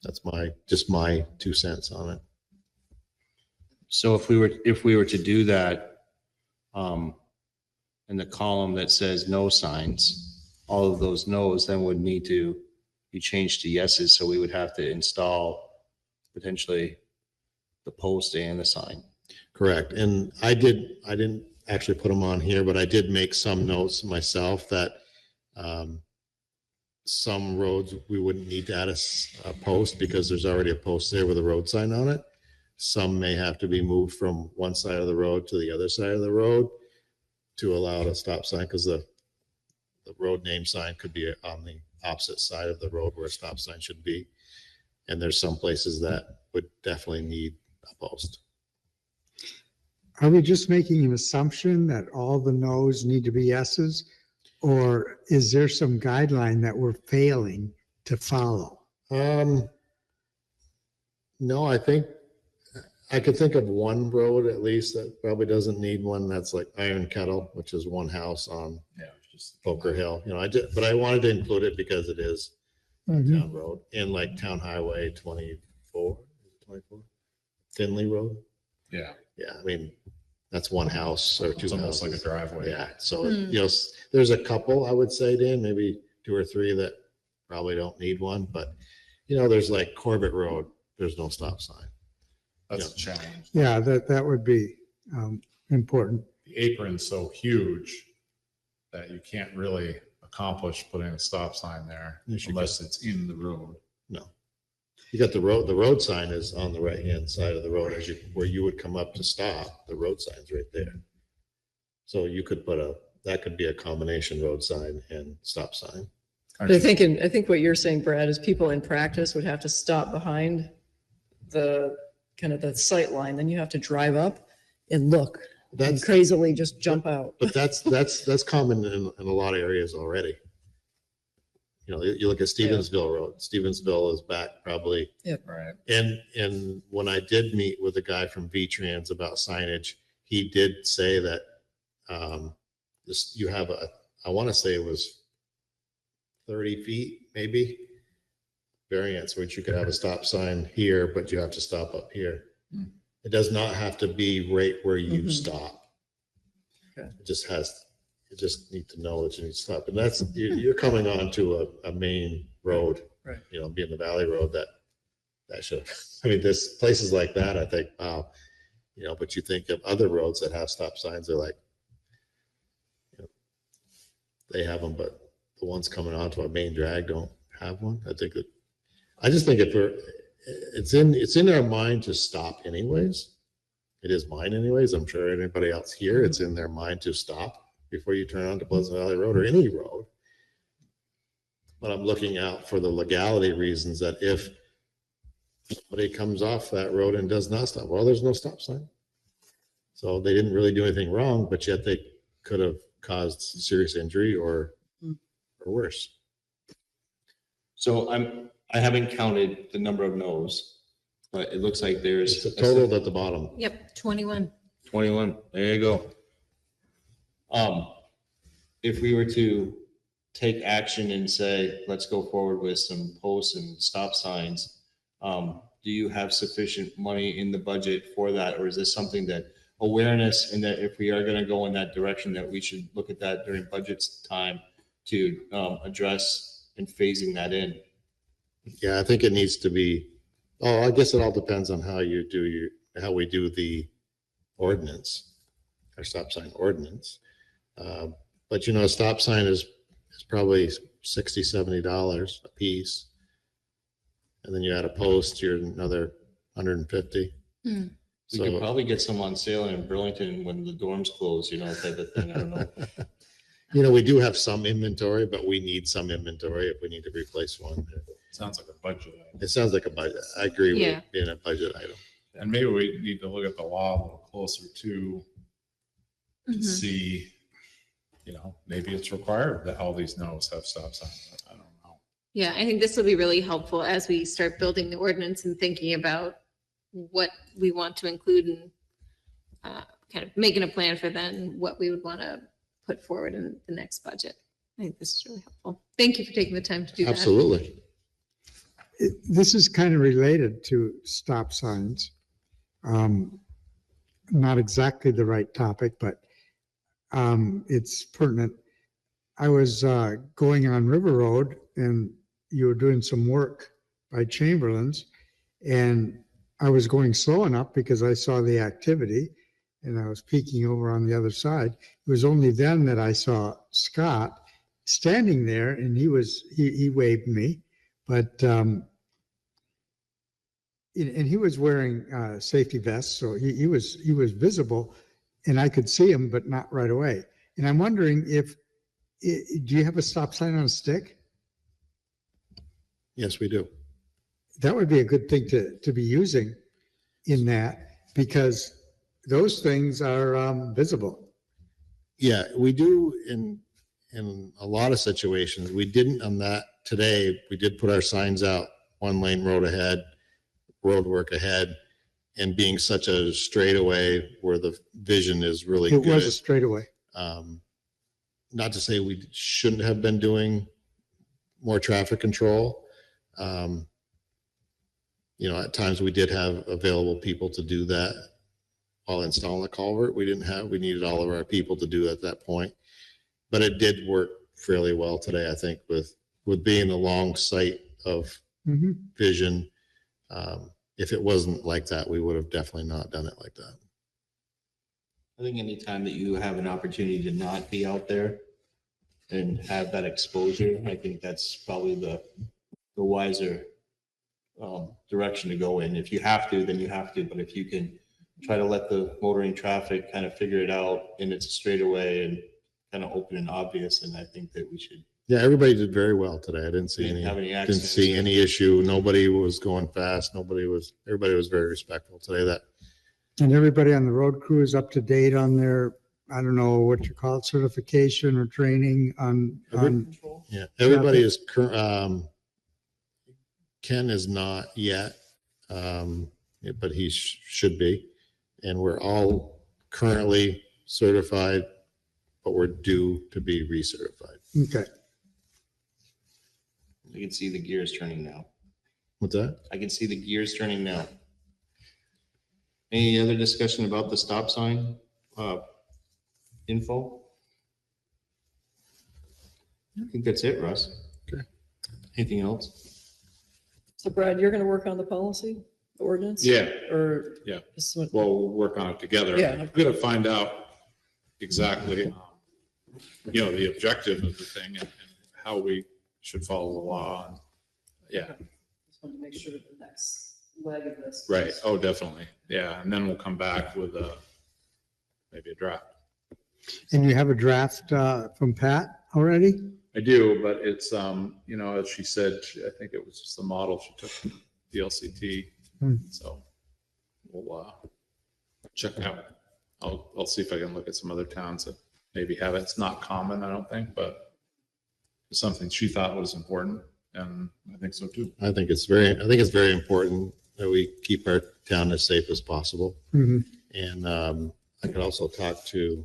That's just my 2 cents on it. So if we were to do that, in the column that says no signs, all of those no's then would need to be changed to yeses. So we would have to install potentially the post and the sign. Correct. And I didn't actually put them on here, but I did make some notes myself that some roads we wouldn't need to add a post because there's already a post there with a road sign on it. Some may have to be moved from one side of the road to the other side of the road to allow a stop sign, because the road name sign could be on the opposite side of the road where a stop sign should be. And there's some places that would definitely need a post. Are we just making an assumption that all the no's need to be yeses? Or is there some guideline that we're failing to follow? No, I think I could think of one road at least that probably doesn't need one. That's like Iron Kettle, which is one house on Poker Hill. But I wanted to include it because it is a town road, and like Town Highway 24, Finley Road. Yeah. Yeah, I mean, that's one house or two It's almost houses. like a driveway. Yeah, so there's a couple, I would say, Dan, maybe 2 or 3 that probably don't need one, but there's like Corbett Road. There's no stop sign. That's a challenge. Yeah, that would be important. The apron's so huge that you can't really accomplish putting a stop sign there unless it's in the road. No. You got the road sign is on the right-hand side of the road where you would come up to stop. The road sign's right there. So you could that could be a combination road sign and stop sign. But I think what you're saying, Brad, is people in practice would have to stop behind the kind of the sight line. Then you have to drive up and look and crazily just jump out. But that's common in a lot of areas already. You look at Stevensville Road. Stevensville is back probably. Yep. Right. And when I did meet with a guy from V-Trans about signage, he did say that you have I want to say it was 30 feet, maybe, variance, which you could have a stop sign here, but you have to stop up here. It does not have to be right where you stop. Okay. It just need to know that you need to stop. And that's, you're coming onto a main road, Right. Being the valley road that should, there's places like that, I think, wow, but you think of other roads that have stop signs, they're like, they have them, but the ones coming onto a main drag don't have one. I just think it's in our mind to stop anyways. It is mine anyways. I'm sure anybody else here, it's in their mind to stop before you turn onto Pleasant Valley Road or any road. But I'm looking out for the legality reasons that if somebody comes off that road and does not stop, well, there's no stop sign. So they didn't really do anything wrong, but yet they could have caused serious injury or worse. So I haven't counted the number of no's, but it looks like there's It's a total at the bottom. Yep, 21. 21. There you go. If we were to take action and say, let's go forward with some posts and stop signs, do you have sufficient money in the budget for that? Or is this something that awareness, and that if we are going to go in that direction, that we should look at that during budgets time to address and phasing that in? Yeah, I think it needs to be, I guess it all depends on how we do the ordinance, our stop sign ordinance. But a stop sign is probably $60-$70 a piece. And then you add a post, you're another 150. We could probably get some on sale in Burlington when the dorms close, type of thing. I don't know. We do have some inventory, but we need some inventory if we need to replace one. Sounds like a budget item. It sounds like a budget. I agree Yeah. with being a budget item. And maybe we need to look at the law a little closer to see, maybe it's required that all these no's have stop signs. I don't know. Yeah, I think this will be really helpful as we start building the ordinance and thinking about what we want to include and kind of making a plan for then what we would want to put forward in the next budget. I think this is really helpful. Thank you for taking the time to do that. Absolutely. This is kind of related to stop signs. Not exactly the right topic, but it's pertinent. I was going on River Road and you were doing some work by Chamberlain's, and I was going slow enough because I saw the activity and I was peeking over on the other side. It was only then that I saw Scott standing there, and he waved me, but and he was wearing safety vests, so he was visible, and I could see him, but not right away. And I'm wondering do you have a stop sign on a stick? Yes, we do. That would be a good thing to be using in that, because those things are visible. Yeah, we do in a lot of situations. We didn't on that today. We did put our signs out, 1 lane road ahead, road work ahead, and being such a straightaway where the vision is really good. It was a straightaway. Not to say we shouldn't have been doing more traffic control. At times we did have available people to do that while installing the culvert. We needed all of our people to do it at that point, but it did work fairly well today, I think, with being the long sight of vision. If it wasn't like that, we would have definitely not done it like that. I think anytime that you have an opportunity to not be out there and have that exposure, I think that's probably the wiser direction to go in. If you have to, then you have to. But if you can try to let the motoring traffic kind of figure it out, and it's a straightaway and kind of open and obvious, and I think that we should. Yeah, everybody did very well today. I didn't see any issue. Nobody was going fast. Everybody was very respectful today. And everybody on the road crew is up to date on their, I don't know what you call it, certification or training on. Yeah, everybody is current. Ken is not yet, but he should be. And we're all currently certified, but we're due to be recertified. Okay. I can see the gears turning now. What's that? I can see the gears turning now. Any other discussion about the stop sign info? I think that's it, Russ. Okay. Anything else? So Brad, you're going to work on the policy, the ordinance? Yeah, Or? Yeah. This one- well, we'll work on it together. Yeah. I'm gonna find out exactly, the objective of the thing and how we should follow the law. And, yeah, Just want to make sure that the next leg of this. right. Oh, definitely. Yeah, and then we'll come back with maybe a draft. And you have a draft from Pat already? I do, but it's, as she said, I think it was just the model she took from the LCT. So we'll check it out. I'll see if I can look at some other towns that maybe have it. It's not common, I don't think, but it's something she thought was important, and I think so too. I think it's very important that we keep our town as safe as possible. Mhm. And I could also talk to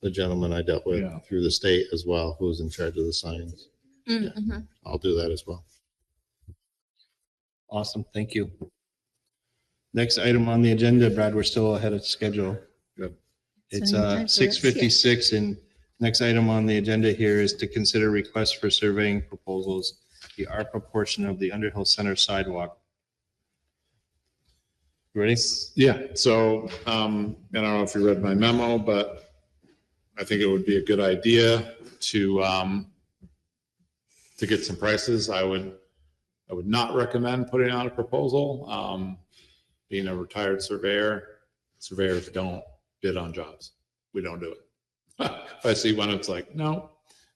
the gentleman I dealt with Yeah. through the state as well, who's in charge of the signs. Mm-hmm. I'll do that as well. Awesome, thank you. Next item on the agenda, Brad, we're still ahead of schedule. Good. It's So anytime for us, 6:56, and next item on the agenda here is to consider requests for surveying proposals, the ARPA portion of the Underhill Center sidewalk. Ready? Yeah, so I don't know if you read my memo, but I think it would be a good idea to get some prices. I would not recommend putting out a proposal. Being a retired surveyor, surveyors don't bid on jobs. We don't do it. If I see one, it's like, no.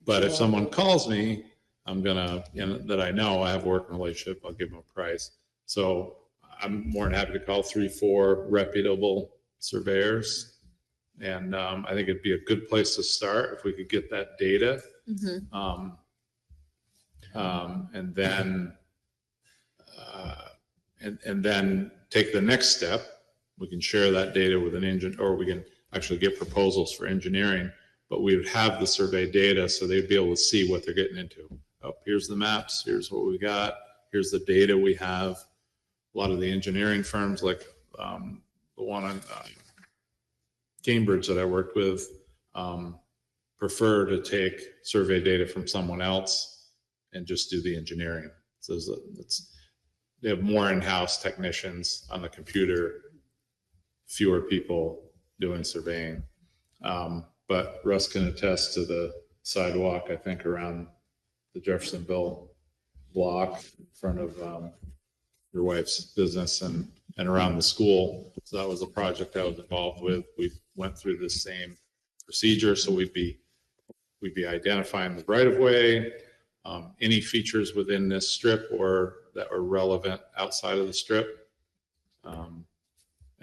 But if someone calls me, I'm gonna, that I know I have a working relationship, I'll give them a price. So I'm more than happy to call 3-4 reputable surveyors. And I think it'd be a good place to start if we could get that data. Mm-hmm. And then and then take the next step. We can share that data with an engine, or we can actually get proposals for engineering, but we would have the survey data so they'd be able to see what they're getting into. Oh, here's the maps, here's what we got, here's the data we have. A lot of the engineering firms, like the one in Cambridge that I worked with, prefer to take survey data from someone else and just do the engineering. So they have more in-house technicians on the computer, fewer people doing surveying. But Russ can attest to the sidewalk, I think, around the Jeffersonville block in front of your wife's business and around the school. So that was a project I was involved with. We went through the same procedure. So we'd be identifying the right of way, any features within this strip or that are relevant outside of the strip.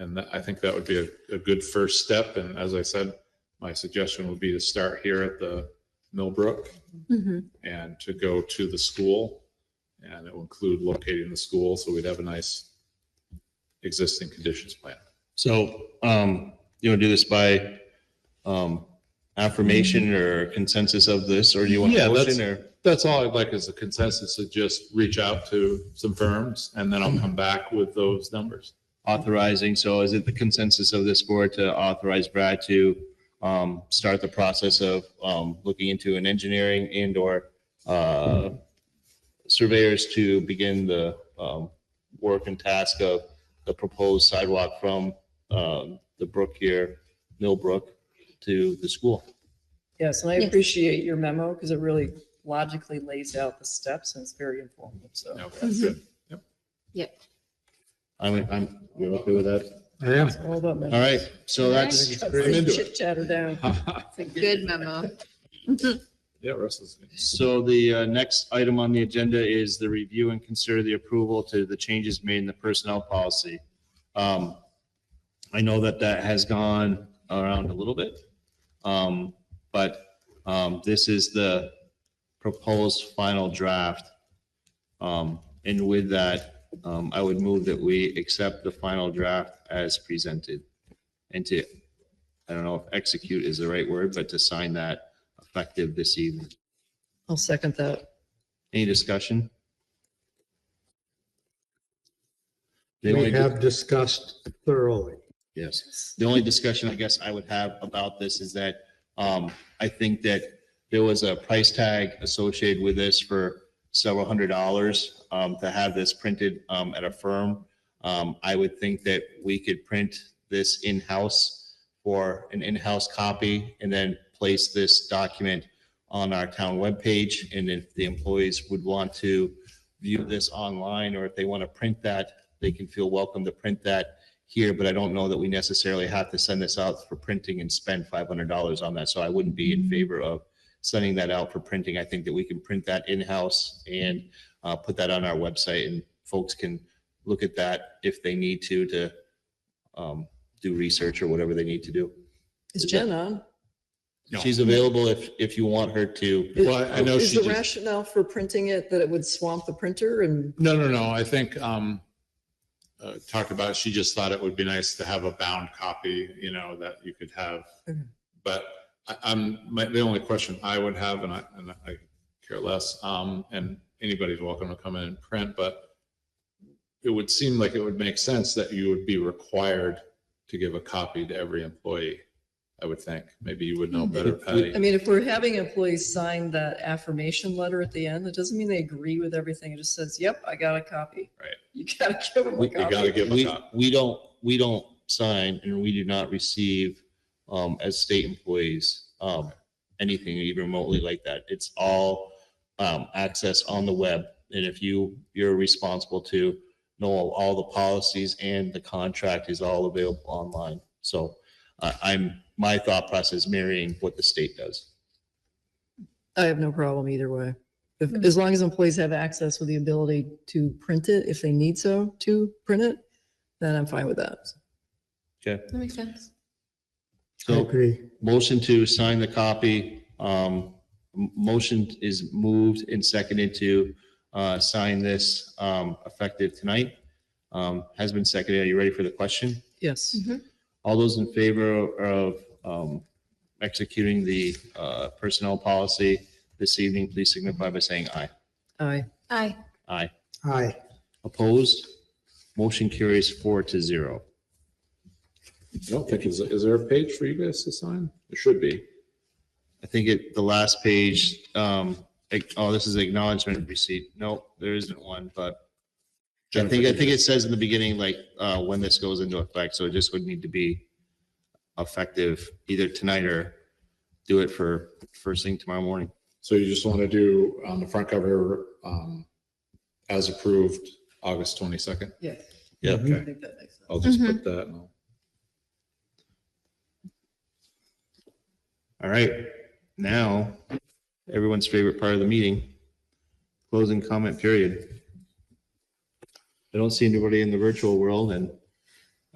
And I think that would be a good first step. And as I said, my suggestion would be to start here at the Millbrook Mm-hmm. and to go to the school. And it will include locating the school. So we'd have a nice existing conditions plan. So, you want to do this by affirmation or consensus of this, or do you want Yeah, a motion or? That's all I'd like is a consensus to just reach out to some firms and then I'll come back with those numbers. Authorizing, so is it the consensus of this board to authorize Brad to start the process of looking into an engineering and or surveyors to begin the work and task of the proposed sidewalk from the brook here, Millbrook, to the school? Yes, and I Yes. appreciate your memo because it really logically lays out the steps and it's very informative. So Okay, good. Yep. You're okay with that? Yeah. it's all about. All right, so that's, I'm into it. Chit chatter down. It's a good memo. Yeah, Russ is good. so the next item on the agenda is the review and consider the approval to the changes made in the personnel policy. I know that has gone around a little bit, but this is the proposed final draft. And with that, I would move that we accept the final draft as presented and to I don't know if execute is the right word, but to sign that effective this evening. I'll second that. Any discussion? The We only- have discussed thoroughly. Yes. The only discussion I guess I would have about this is that I think that there was a price tag associated with this for several $100s to have this printed at a firm. I would think that we could print this in-house for an in-house copy and then place this document on our town webpage. And if the employees would want to view this online, or if they want to print that, they can feel welcome to print that here, but I don't know that we necessarily have to send this out for printing and spend $500 on that. So I wouldn't be in favor of sending that out for printing. I think that we can print that in-house and put that on our website, and folks can look at that if they need to do research or whatever they need to do. Is Jen on? No. She's available if you want her to. Well, I know Is she the just, rationale for printing it that it would swamp the printer and? no. I think, talked about, she just thought it would be nice to have a bound copy, you know, that you could have. Okay. But the only question I would have, and I care less, and anybody's welcome to come in and print, but it would seem like it would make sense that you would be required to give a copy to every employee. I would think. Maybe you would know better, Patty. I mean, if we're having employees sign that affirmation letter at the end, it doesn't mean they agree with everything. It just says, yep, I got a copy. Right. You gotta give them a You gotta copy. give a copy. We don't sign, and we do not receive as state employees anything even remotely like that. It's all access on the web. And if you're responsible to know all the policies, and the contract is all available online. So my thought process marrying what the state does. I have no problem either way. As long as employees have access with the ability to print it, if they need so to print it, then I'm fine with that. Okay. That makes sense. I So agree. motion to sign the copy. Motion is moved and seconded to sign this effective tonight. Has been seconded. Are you ready for the question? Yes. All those in favor of executing the personnel policy this evening, please signify by saying aye. Aye. Aye. Aye. Aye. Opposed? Motion carries 4-0. I don't think, is there a page for you guys to sign? There should be. I think the last page, this is acknowledgement receipt. Nope, there isn't one, but I think it says in the beginning, like, when this goes into effect, so it just would need to be effective either tonight or do it for first thing tomorrow morning. So you just want to do on the front cover, as approved, August 22nd? Yeah. Yeah. I Okay, think that makes sense. I'll just put that. and I'll- All right, now, everyone's favorite part of the meeting, closing comment period. I don't see anybody in the virtual world, and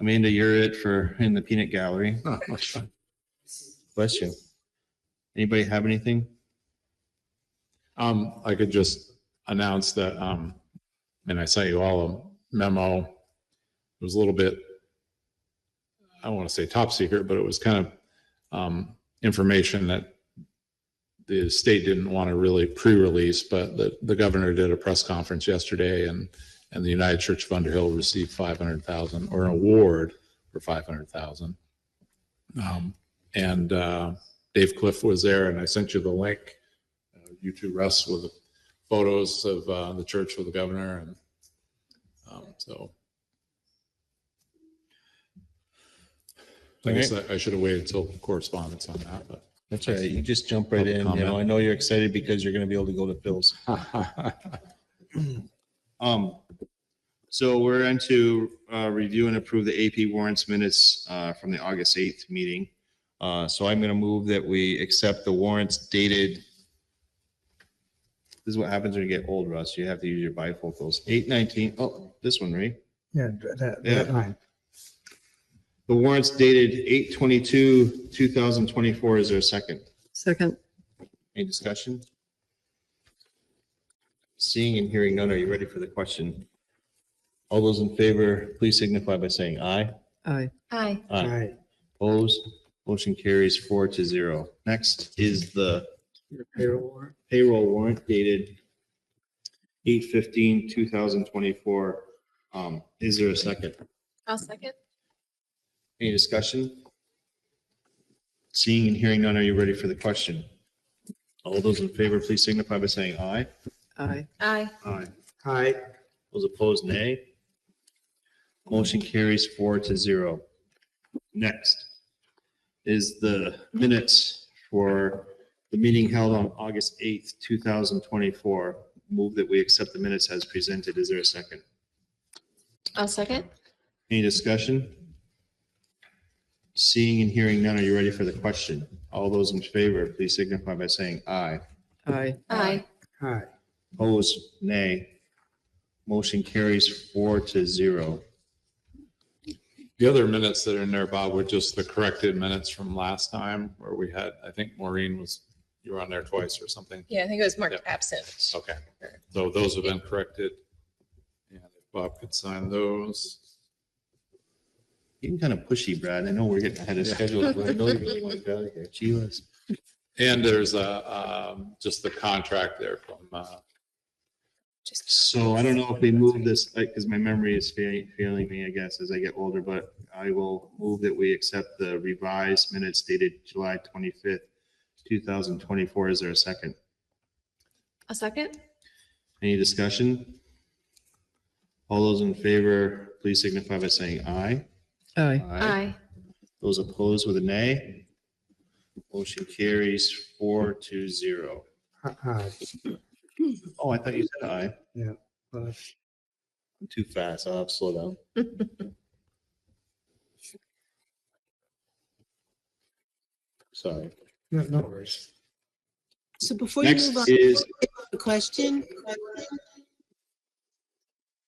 Amanda, you're it in the peanut gallery. Oh, that's fine. Bless you. Anybody have anything? I could just announce that, and I sent you all a memo. It was a little bit, I don't want to say top secret, but it was kind of information that the state didn't want to really pre-release, but the governor did a press conference yesterday, and the United Church of Underhill received $500,000, or an award for $500,000. And Dave Cliff was there, and I sent you the link. You two, Russ, with photos of the church with the governor, and so. I guess I should have waited till correspondence on that, but. That's all right. You just jump right Public in. comment. I know you're excited because you're going to be able to go to Phil's. So we're into review and approve the AP warrants minutes from the August 8th meeting. So I'm going to move that we accept the warrants dated. This is what happens when you get old, Russ. You have to use your bifocals. 8/19. Oh, this one, right? Yeah, that line. The warrants dated 8/22/2024. Is there a second? Second. Any discussion? Seeing and hearing none, are you ready for the question? All those in favor, please signify by saying aye. Aye. Aye. Aye. Opposed? Motion carries 4-0. Next is the Payroll warrant. payroll warrant dated 8/15/2024. Is there a second? I'll second. Any discussion? Seeing and hearing none, are you ready for the question? All those in favor, please signify by saying aye. Aye. Aye. Aye. Aye. Those opposed, nay. Motion carries 4-0. Next is the minutes for the meeting held on August 8th, 2024. Move that we accept the minutes as presented. Is there a second? I'll second. Any discussion? Seeing and hearing none, are you ready for the question? All those in favor, please signify by saying aye. Aye. Aye. Aye. Opposed, nay. Motion carries 4-0. The other minutes that are in there, Bob, were just the corrected minutes from last time where we had, I think Maureen was, you were on there twice or something. Yeah, I think it was marked Yep. absent. Okay, so those have been corrected. And if Bob could sign those. Getting kind of pushy, Brad. I know we're getting ahead of schedule, but I know you really want to get out of here. Gee whiz. And there's just the contract there from, So I don't know if we move this, because my memory is failing me, I guess, as I get older, but I will move that we accept the revised minutes dated July 25th, 2024. Is there a second? A second? Any discussion? All those in favor, please signify by saying aye. Aye. Aye. Those opposed with a nay. Motion carries 4-0. Aye. Oh, I thought you said aye. Yeah. Aye. I'm too fast. I'll have to slow down. Sorry. No worries. So before you move Next on is, to the question,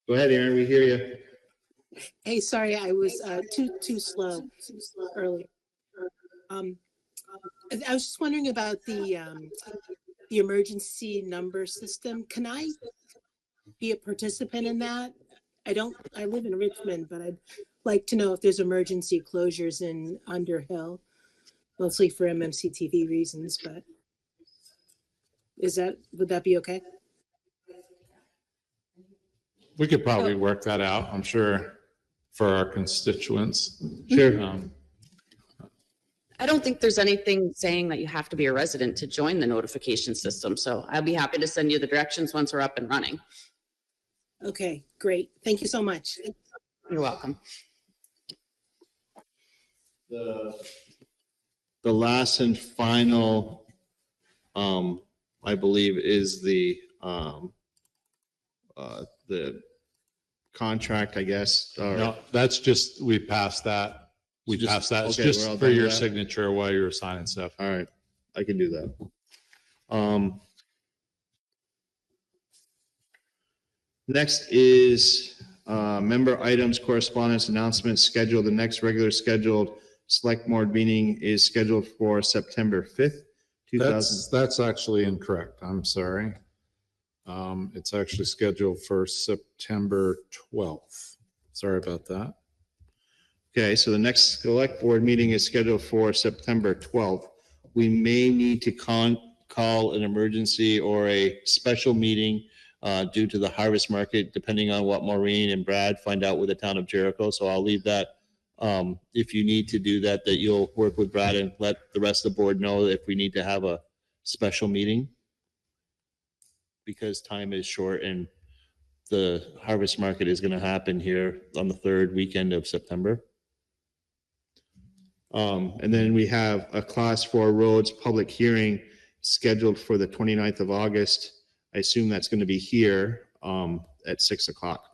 go ahead, Aaron, we hear you. hey, sorry, I was too slow earlier. I was just wondering about the emergency number system. Can I be a participant in that? I live in Richmond, but I'd like to know if there's emergency closures in Underhill, mostly for MMCTV reasons, but would that be okay? we could probably work that out, I'm sure, for our constituents. Sure. I don't think there's anything saying that you have to be a resident to join the notification system. So I'll be happy to send you the directions once we're up and running. Okay, great. Thank you so much. You're welcome. The last and final, I believe, is the contract, I guess. No, that's just, we passed that. We Just- passed that. It's okay, we're just all for done your with that? signature while you're signing stuff. All right, I can do that. Next is member items, correspondence, announcements, schedule. The next regular scheduled select board meeting is scheduled for September 5th, 2000. That's actually incorrect. I'm sorry. It's actually scheduled for September 12th. Sorry about that. Okay, so the next select board meeting is scheduled for September 12th. We may need to call an emergency or a special meeting due to the harvest market, depending on what Maureen and Brad find out with the town of Jericho. So I'll leave that. If you need to do that, that you'll work with Brad and let the rest of the board know if we need to have a special meeting. Because time is short and the harvest market is going to happen here on the third weekend of September. And then we have a class 4 roads public hearing scheduled for the 29th of August. I assume that's going to be here at 6 o'clock.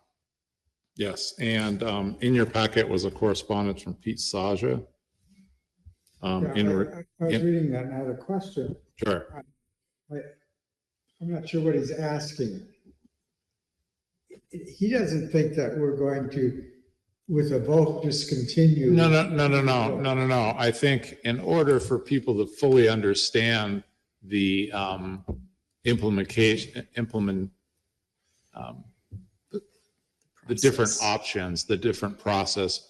Yes, and in your packet was a correspondence from Pete Saja. Yeah, I was in- reading that and I had a question. Sure. I'm not sure what he's asking. He doesn't think that we're going to, with a vote, discontinue. No. I think in order for people to fully understand the the different options, the different process.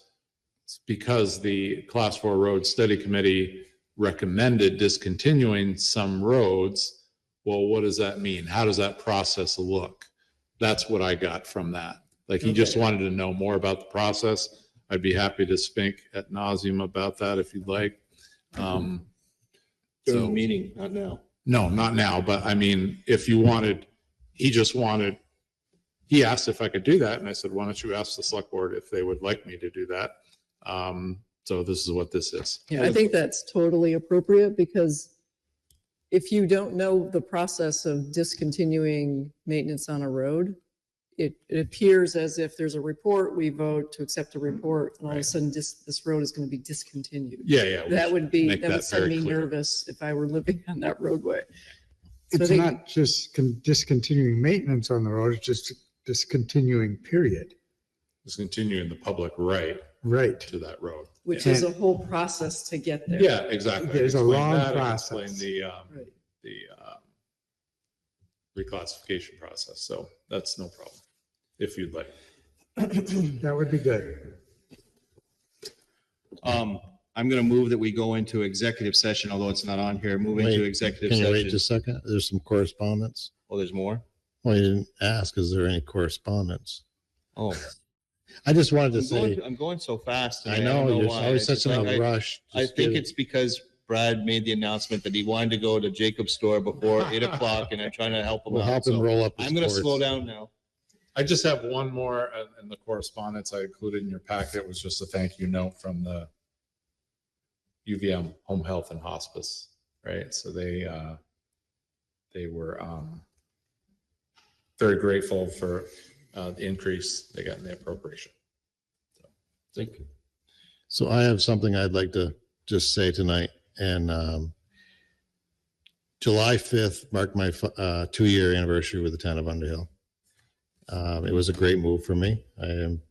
because the Class 4 Road Study Committee recommended discontinuing some roads, well, what does that mean? How does that process look? That's what I got from that. Like, he just wanted to know more about the process. I'd be happy to speak ad nauseum about that if you'd like. During the meeting, not now. No, not now, but I mean, if you wanted, he asked if I could do that, and I said, why don't you ask the select board if they would like me to do that? So this is what this is. Yeah, I think that's totally appropriate, because if you don't know the process of discontinuing maintenance on a road, it appears as if there's a report, we vote to accept a report, and all of a sudden this road is going to be discontinued. Yeah. That would send me nervous if I were living on that roadway. So It's they- not just discontinuing maintenance on the road, it's just discontinuing, period. Discontinuing the public right Right. to that road. Which is a whole process to get there. Yeah, exactly. There's a Explain long that, process. explain Right. the reclassification process. So that's no problem, if you'd like. That would be good. I'm going to move that we go into executive session, although it's not on here. Move into Wait, executive Can you wait session. just a second? There's some correspondence. Oh, there's more? Well, you didn't ask, is there any correspondence? Oh, I just wanted to say, I'm going so fast. I today. know, don't you're why. always It's such in like a rush. I Just think give- it's because Brad made the announcement that he wanted to go to Jacob's store before 8 o'clock, and I'm trying to help him We'll out. help him So roll up his I'm going to course. slow down now. I just have one more in the correspondence I included in your packet. It was just a thank you note from the UVM Home Health and Hospice, right? So they were very grateful for the increase they got in the appropriation. So, Thank you. So I have something I'd like to just say tonight. And July 5th marked my 2-year anniversary with the town of Underhill. It was a great move for me. I am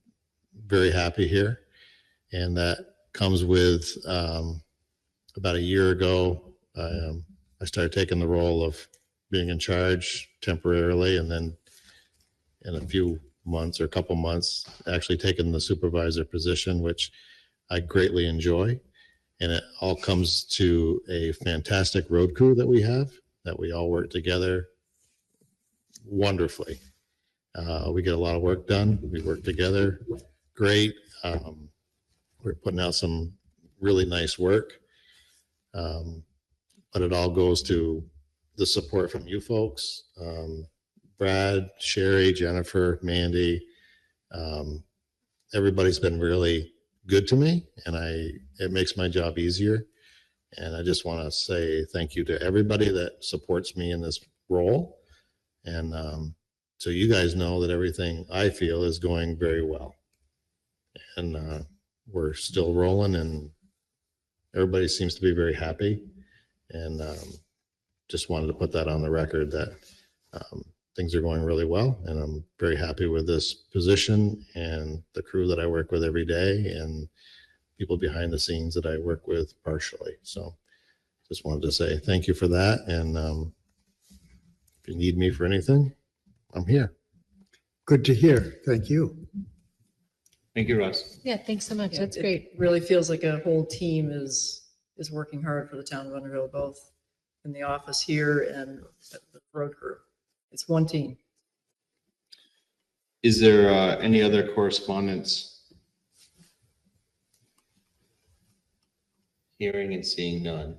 very happy here. And that comes with about a year ago, I started taking the role of being in charge temporarily, and then in a few months or a couple months, actually taking the supervisor position, which I greatly enjoy. And it all comes to a fantastic road crew that we have, that we all work together wonderfully. We get a lot of work done. We work together great. We're putting out some really nice work. But it all goes to the support from you folks, Brad, Sherry, Jennifer, Mandy. Everybody's been really good to me, and it makes my job easier. And I just want to say thank you to everybody that supports me in this role. And so you guys know that everything I feel is going very well. And we're still rolling, and everybody seems to be very happy. And just wanted to put that on the record that things are going really well. And I'm very happy with this position and the crew that I work with every day and people behind the scenes that I work with partially. So just wanted to say thank you for that. And if you need me for anything, I'm here. Good to hear. Thank you. Thank you, Russ. Yeah, thanks so much. Yeah, That's it great. Really feels like a whole team is working hard for the town of Underhill, both in the office here and at the road crew. It's one team. Is there any other correspondence? Hearing and seeing none.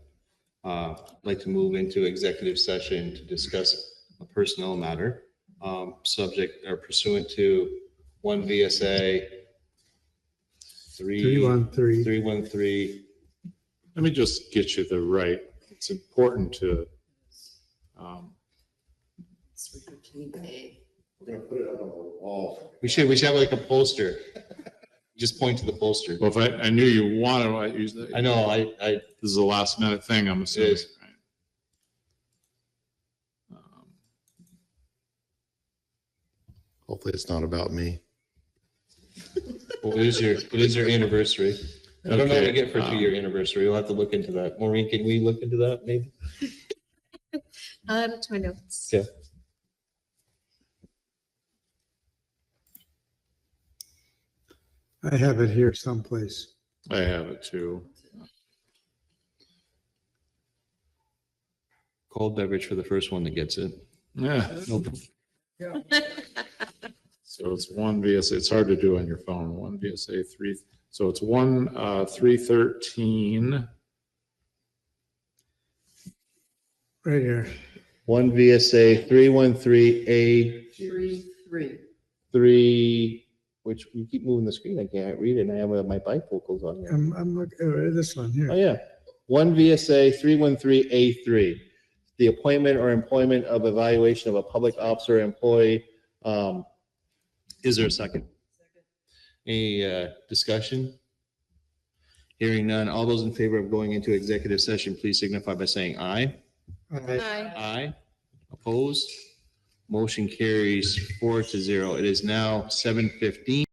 I'd like to move into executive session to discuss a personnel matter, subject or pursuant to 1 VSA 313. 313. let me just get you the right. It's important to. We should have like a poster. Just point to the poster. Well, if I knew you wanted, I usually. I know, This is a last minute thing, I'm assuming. is. right? Hopefully it's not about me. What is your anniversary? I don't know what to get for a Okay, 2-year anniversary. We'll have to look into that. Maureen, can we look into that maybe? I'll add it to my notes. Okay. I have it here someplace. I have it too. Cold beverage for the first one that gets it. Yeah. So it's one VSA, it's hard to do on your phone, one VSA 3. So it's 313. Right here. One VSA 313A3, 3. which you keep moving the screen. I can't read it. And I have my bifocals on here. I'm looking, this one Oh, here. yeah. One VSA 313A3, the appointment or employment of evaluation of a public officer or employee. Is there a second? Any discussion? Hearing none. All those in favor of going into executive session, please signify by saying aye. Aye. Aye. Opposed? Motion carries 4-0. It is now 7:15.